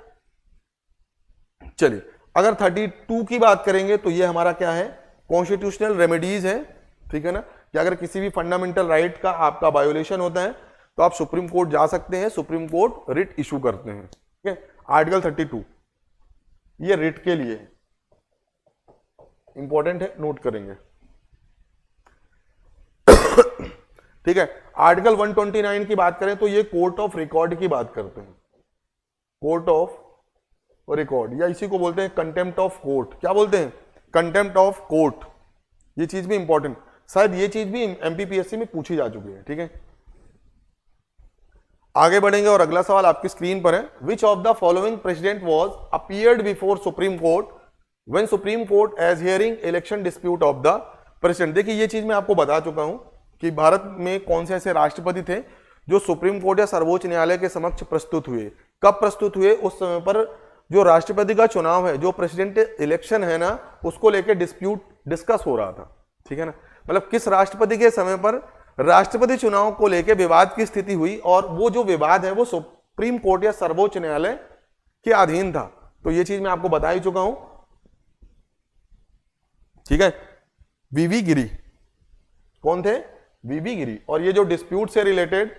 चलिए अगर 32 की बात करेंगे तो ये हमारा क्या है, कॉन्स्टिट्यूशनल रेमेडीज है, ठीक है ना, कि अगर किसी भी फंडामेंटल राइट का आपका वायोलेशन होता है तो आप सुप्रीम कोर्ट जा सकते हैं, सुप्रीम कोर्ट रिट इशू करते हैं, ठीक है। आर्टिकल 32 ये रिट के लिए इंपॉर्टेंट है, नोट करेंगे, ठीक है। आर्टिकल 129 की बात करें तो ये कोर्ट ऑफ रिकॉर्ड की बात करते हैं, कोर्ट ऑफ रिकॉर्ड, या इसी को बोलते हैं कंटेम्प्ट ऑफ कोर्ट। क्या बोलते हैं? Contempt of court. ये चीज भी इंपॉर्टेंट, शायद ये चीज भी एमपीपीएससी में पूछी जा चुकी है, ठीक है। आगे बढ़ेंगे और अगला सवाल आपकी स्क्रीन पर है। Which of the following president was appeared before supreme court when supreme court as hearing election dispute of the president. देखिए ये चीज मैं आपको बता चुका हूं कि भारत में कौन से ऐसे राष्ट्रपति थे जो सुप्रीम कोर्ट या सर्वोच्च न्यायालय के समक्ष प्रस्तुत हुए। कब प्रस्तुत हुए? उस समय पर जो राष्ट्रपति का चुनाव है, जो प्रेसिडेंट इलेक्शन है ना, उसको लेकर डिस्कस हो रहा था, ठीक है ना। मतलब किस राष्ट्रपति के समय पर राष्ट्रपति चुनाव को लेकर विवाद की स्थिति हुई और वो जो विवाद है वो सुप्रीम कोर्ट या सर्वोच्च न्यायालय के अधीन था। तो ये चीज मैं आपको बता ही चुका हूं, ठीक है। वीवी गिरी, कौन थे? वीवी गिरी। और ये जो डिस्प्यूट से रिलेटेड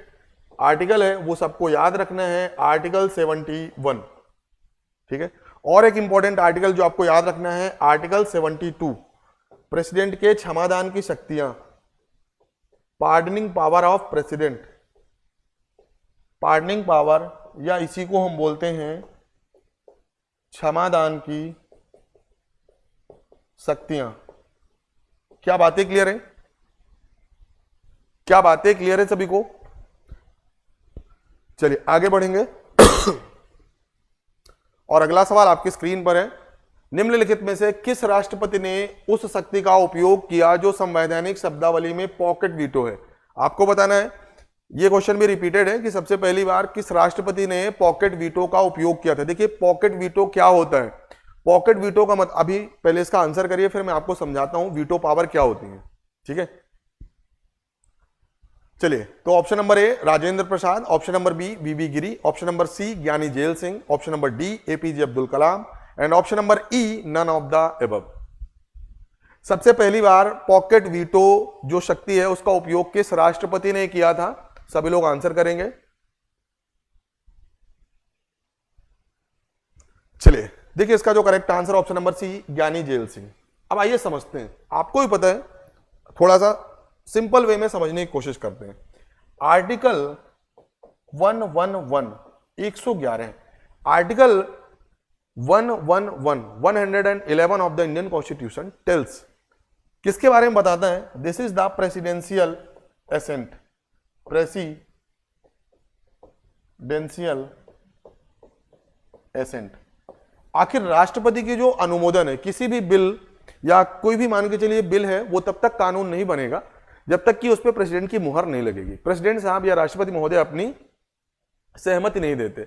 आर्टिकल है वो सबको याद रखना है, आर्टिकल 71, ठीक है। और एक इंपॉर्टेंट आर्टिकल जो आपको याद रखना है, आर्टिकल 72, प्रेसिडेंट के क्षमादान की शक्तियां, pardoning power of president. Pardoning power या इसी को हम बोलते हैं क्षमादान की शक्तियां। क्या बातें क्लियर है? क्या बातें क्लियर है सभी को? चलिए आगे बढ़ेंगे। और अगला सवाल आपकी स्क्रीन पर है, निम्नलिखित में से किस राष्ट्रपति ने उस शक्ति का उपयोग किया जो संवैधानिक शब्दावली में पॉकेट वीटो है? आपको बताना है, ये क्वेश्चन भी रिपीटेड है कि सबसे पहली बार किस राष्ट्रपति ने पॉकेट वीटो का उपयोग किया था। देखिए पॉकेट वीटो क्या होता है। पॉकेट वीटो का मतलब, अभी पहले इसका आंसर करिए फिर मैं आपको समझाता हूं वीटो पावर क्या होती है, ठीक है। चलिए, तो option number A Rajendra Prasad, option number B V V Giri, option number C Giani Zail Singh, option number D APJ Abdul Kalam and option number E none of the above. सबसे पहली बार पॉकेट वीटो जो शक्ति है उसका उपयोग किस राष्ट्रपति ने किया था? सभी लोग आंसर करेंगे। चलिए देखिए, इसका जो correct answer option number C Giani Zail Singh. अब आइए समझते हैं, आपको भी पता है, थोड़ा सा सिंपल वे में समझने की कोशिश करते हैं। Article 111 article 111 of the Indian constitution tells, किसके बारे में बताता है? This is the presidential assent, presidential assent. आखिर राष्ट्रपति की जो अनुमोदन है किसी भी बिल या कोई भी मान के चलिए बिल है, वो तब तक कानून नहीं बनेगा जब तक कि उस पर प्रेसिडेंट की मुहर नहीं लगेगी। प्रेसिडेंट साहब या राष्ट्रपति महोदय अपनी सहमति नहीं देते।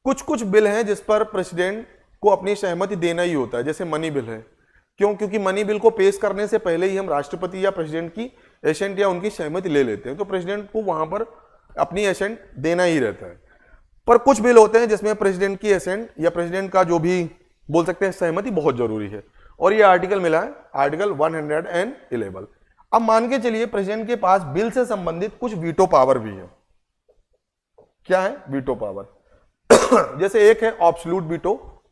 कुछ कुछ बिल हैं जिस पर प्रेसिडेंट को अपनी सहमति देना ही होता है, जैसे मनी बिल है। क्यों? क्योंकि मनी बिल को पेश करने से पहले ही हम राष्ट्रपति या प्रेसिडेंट की एसेंट या उनकी सहमति ले लेते हैं, तो प्रेसिडेंट को वहां पर अपनी एसेंट देना ही रहता है। पर कुछ बिल होते हैं जिसमें प्रेसिडेंट की एसेंट या प्रेसिडेंट का जो भी बोल सकते हैं सहमति बहुत जरूरी है, और ये आर्टिकल मिला है, आर्टिकल 111। अब मान के चलिए प्रेसिडेंट के पास बिल से संबंधित कुछ वीटो पावर भी है। क्या है? Veto power. जैसे एक है ऑब्सोल्यूट वीटो,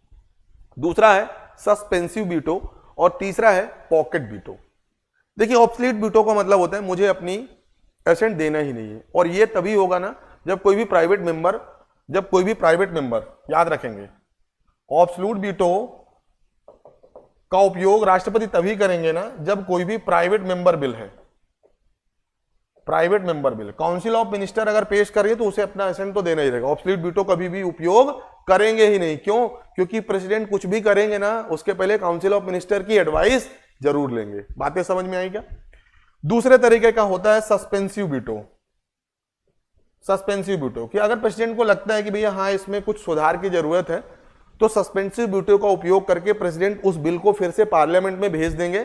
दूसरा है सस्पेंसिव वीटो और तीसरा है पॉकेट वीटो। देखिए ऑब्सोल्यूट वीटो का मतलब होता है मुझे अपनी एसेंट देना ही नहीं है, और ये तभी होगा ना जब कोई भी प्राइवेट मेंबर, याद रखेंगे, ऑब्सोल्यूट वीटो का उपयोग राष्ट्रपति तभी करेंगे ना जब कोई भी प्राइवेट मेंबर बिल है, private member bill. Council of minister अगर पेश करिए तो उसे अपना एसेंट तो देना ही रहेगा। ऑब्सोल्यूट वीटो कभी भी उपयोग करेंगे ही नहीं। क्यों? क्योंकि प्रेसिडेंट कुछ भी करेंगे ना उसके पहले काउंसिल ऑफ मिनिस्टर की एडवाइस जरूर लेंगे। बातें समझ में आई क्या? दूसरे तरीके का होता है सस्पेंसिव वीटो। सस्पेंसिव वीटो कि अगर प्रेसिडेंट को लगता है कि भैया हाँ इसमें कुछ सुधार की जरूरत है, तो सस्पेंसिव वीटो का उपयोग करके प्रेसिडेंट उस बिल को फिर से पार्लियामेंट में भेज देंगे।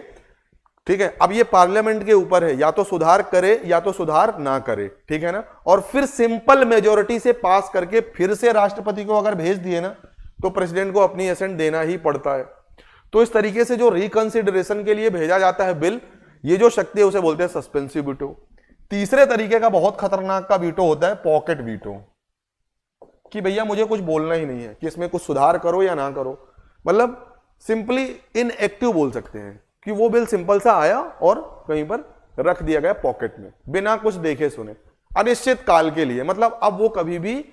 ठीक है, अब ये पार्लियामेंट के ऊपर है, या तो सुधार करे या तो सुधार ना करे, ठीक है ना। और फिर सिंपल मेजोरिटी से पास करके फिर से राष्ट्रपति को अगर भेज दिए ना तो प्रेसिडेंट को अपनी एसेंट देना ही पड़ता है। तो इस तरीके से जो रिकंसिडरेशन के लिए भेजा जाता है बिल, ये जो शक्ति है उसे बोलते हैं सस्पेंसिव वीटो। तीसरे तरीके का बहुत खतरनाक का वीटो होता है पॉकेट वीटो, कि भैया मुझे कुछ बोलना ही नहीं है कि इसमें कुछ सुधार करो या ना करो, मतलब सिंपली इनएक्टिव बोल सकते हैं कि वो बिल सिंपल सा आया और कहीं पर रख दिया गया पॉकेट में बिना कुछ देखे सुने, अनिश्चित काल के लिए, मतलब अब वो कभी भी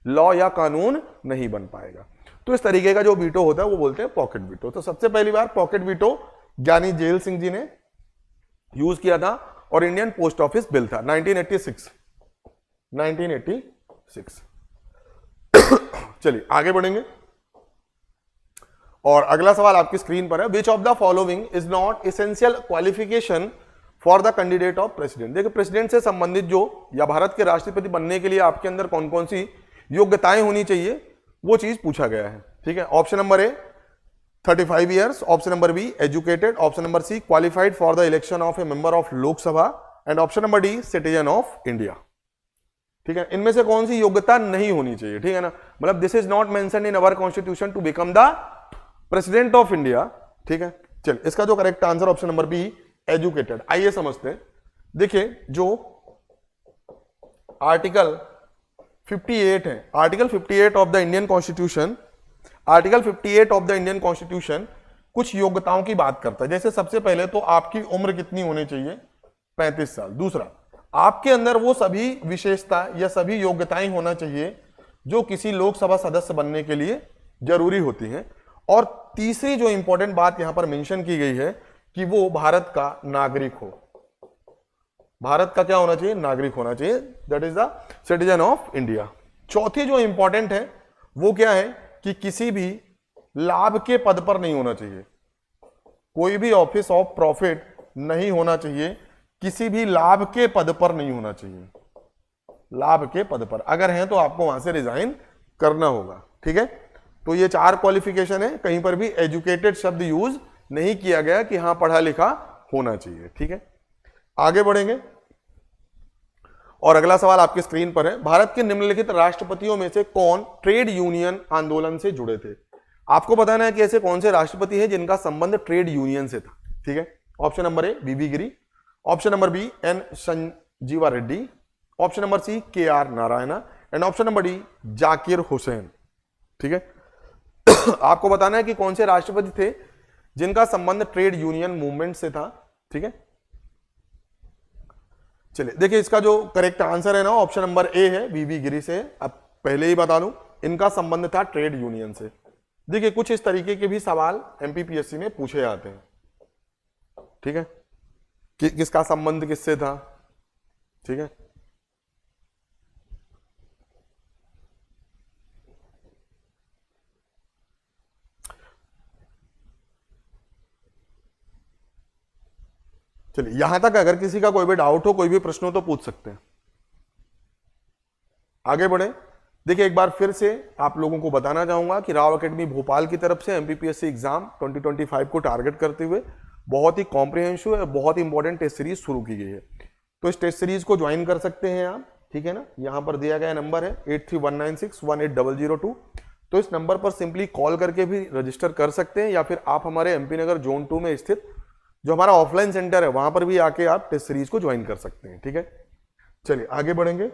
लॉ या कानून नहीं बन पाएगा। तो इस तरीके का जो वीटो होता है वो बोलते हैं पॉकेट वीटो। तो सबसे पहली बार पॉकेट वीटो ज्ञानी जेल सिंह जी ने यूज किया था और इंडियन पोस्ट ऑफिस बिल था 1986। चलिए आगे बढ़ेंगे और अगला सवाल आपकी स्क्रीन पर है, which of the following is not essential qualification for the candidate of president. देखिए प्रेसिडेंट से संबंधित जो या भारत के राष्ट्रपति बनने के लिए आपके अंदर कौन कौन सी योग्यताएं होनी चाहिए वो चीज पूछा गया है। ठीक है, option number A 35 years, option number B educated, option number C qualified for the election of a member of Lok Sabha and option number D citizen of India. ठीक है, इनमें से कौन सी योग्यता नहीं होनी चाहिए, ठीक है ना, मतलब this is not mentioned in our constitution to become the president of India. ठीक है, चलिए इसका जो correct answer option number B educated. आइए समझते हैं। देखिए जो आर्टिकल 58 है, article 58 of the Indian constitution, article 58 of the Indian constitution कुछ योग्यताओं की बात करता है। जैसे सबसे पहले तो आपकी उम्र कितनी होनी चाहिए, 35 साल। दूसरा, आपके अंदर वो सभी विशेषता या सभी योग्यताएं होना चाहिए जो किसी लोकसभा सदस्य बनने के लिए जरूरी होती हैं। और तीसरी जो इंपॉर्टेंट बात यहां पर मेंशन की गई है कि वो भारत का नागरिक हो। भारत का क्या होना चाहिए? नागरिक होना चाहिए, that is the citizen of India. चौथी जो इंपॉर्टेंट है वो क्या है कि किसी भी लाभ के पद पर नहीं होना चाहिए, कोई भी ऑफिस ऑफ प्रॉफिट नहीं होना चाहिए, किसी भी लाभ के पद पर नहीं होना चाहिए। लाभ के पद पर अगर है तो आपको वहां से रिजाइन करना होगा, ठीक है। तो ये 4 क्वालिफिकेशन है, कहीं पर भी एजुकेटेड शब्द यूज नहीं किया गया कि हाँ पढ़ा लिखा होना चाहिए, ठीक है। आगे बढ़ेंगे और अगला सवाल आपकी स्क्रीन पर है, भारत के निम्नलिखित राष्ट्रपतियों में से कौन ट्रेड यूनियन आंदोलन से जुड़े थे? आपको बताना है कि ऐसे कौन से राष्ट्रपति हैं जिनका संबंध ट्रेड यूनियन से था, ठीक है। Option number A V V Giri, option number B N Sanjiva Reddy, option number C K R Narayana and option number D Zakir Hussain, ठीक है। आपको बताना है कि कौन से राष्ट्रपति थे जिनका संबंध ट्रेड यूनियन मूवमेंट से था, ठीक है। चलिए देखिए, इसका जो करेक्ट आंसर है ना ऑप्शन नंबर ए है, वीवी गिरी से। अब पहले ही बता दूं, इनका संबंध था ट्रेड यूनियन से। देखिए कुछ इस तरीके के भी सवाल एमपीपीएससी में पूछे जाते हैं, ठीक है, कि किसका संबंध किससे था, ठीक है। चलिए यहां तक अगर किसी का कोई भी डाउट हो, कोई भी प्रश्न हो तो पूछ सकते हैं। आगे बढ़े। देखिए एक बार फिर से आप लोगों को बताना चाहूंगा कि राव एकेडमी भोपाल की तरफ से एमपीपीएससी एग्जाम 2025 को टारगेट करते हुए बहुत ही कॉम्प्रिहेंसिव और बहुत ही इंपॉर्टेंट टेस्ट सीरीज शुरू की गई है। तो इस टेस्ट सीरीज को ज्वाइन कर सकते हैं आप, ठीक है ना। यहां पर दिया गया नंबर है 8319618002। तो इस नंबर पर सिंपली कॉल करके भी रजिस्टर कर सकते हैं, या फिर आप हमारे एमपी नगर जोन 2 में स्थित जो हमारा ऑफलाइन सेंटर है वहां पर भी आके आप टेस्ट सीरीज को ज्वाइन कर सकते हैं, ठीक है। चलिए आगे बढ़ेंगे।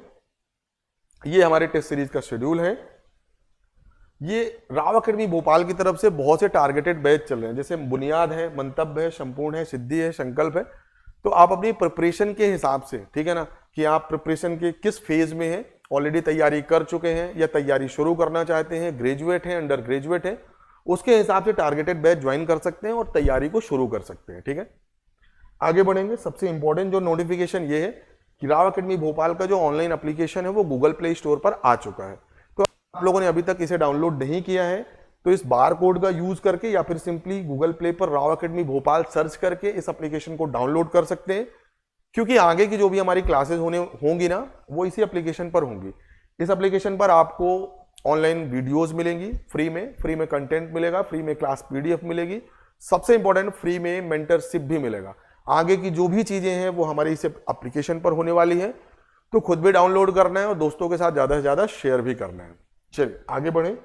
ये हमारे टेस्ट सीरीज का शेड्यूल है। ये राव एकेडमी भोपाल की तरफ से बहुत से टारगेटेड बैच चल रहे हैं, जैसे बुनियाद है, मंतव्य है, संपूर्ण है, सिद्धि है, संकल्प है। तो आप अपनी प्रिपरेशन के हिसाब से, ठीक है ना, कि आप प्रिपरेशन के किस फेज में हैं, ऑलरेडी तैयारी कर चुके हैं या तैयारी शुरू करना चाहते हैं, ग्रेजुएट हैं, अंडर ग्रेजुएट हैं, उसके हिसाब से टारगेटेड बैच ज्वाइन कर सकते हैं और तैयारी को शुरू कर सकते हैं, ठीक है। आगे बढ़ेंगे। सबसे इंपॉर्टेंट जो नोटिफिकेशन ये है कि राव एकेडमी भोपाल का जो ऑनलाइन एप्लीकेशन है वो गूगल प्ले स्टोर पर आ चुका है। तो आप लोगों ने अभी तक इसे डाउनलोड नहीं किया है तो इस बार कोड का यूज करके या फिर सिंपली गूगल प्ले पर राव एकेडमी भोपाल सर्च करके इस एप्लीकेशन को डाउनलोड कर सकते हैं, क्योंकि आगे की जो भी हमारी क्लासेस होंगी ना वो इसी एप्लीकेशन पर होंगी। इस एप्लीकेशन पर आपको ऑनलाइन वीडियोस मिलेंगी फ्री में कंटेंट मिलेगा, फ्री में क्लास पीडीएफ मिलेगी, सबसे इंपॉर्टेंट फ्री में मेंटरशिप भी मिलेगा। आगे की जो भी चीजें हैं वो हमारी इस एप्लीकेशन पर होने वाली है, तो खुद भी डाउनलोड करना है और दोस्तों के साथ ज्यादा से ज्यादा शेयर भी करना है। चलिए आगे बढ़े।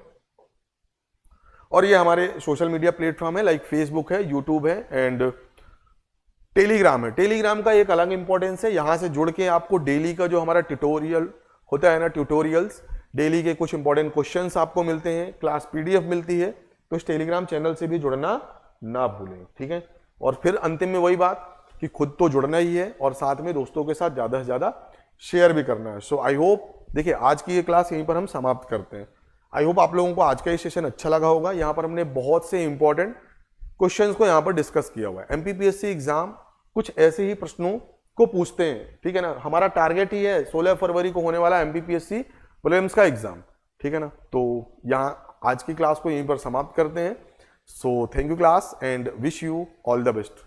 और ये हमारे सोशल मीडिया प्लेटफॉर्म है, लाइक फेसबुक है, यूट्यूब है एंड टेलीग्राम है। टेलीग्राम का एक अलग इंपॉर्टेंस है, यहां से जुड़ के आपको डेली का जो हमारा ट्यूटोरियल होता है ना, ट्यूटोरियल्स, डेली के कुछ इंपॉर्टेंट क्वेश्चंस आपको मिलते हैं, क्लास पीडीएफ मिलती है। तो इस टेलीग्राम चैनल से भी जुड़ना ना भूलें, ठीक है। और फिर अंतिम में वही बात कि खुद तो जुड़ना ही है और साथ में दोस्तों के साथ ज्यादा से ज्यादा शेयर भी करना है। सो आई होप, देखिए आज की ये क्लास यहीं पर हम समाप्त करते हैं। आई होप आप लोगों को आज का ये सेशन अच्छा लगा होगा। यहाँ पर हमने बहुत से इंपॉर्टेंट क्वेश्चंस को यहाँ पर डिस्कस किया हुआ है। एमपीपीएससी एग्जाम कुछ ऐसे ही प्रश्नों को पूछते हैं, ठीक है ना। हमारा टारगेट ही है 16 फरवरी को होने वाला एमपीपीएससी प्रीलिम्स का एग्जाम, ठीक है ना। तो यहाँ आज की क्लास को यहीं पर समाप्त करते हैं। So thank you class and wish you all the best.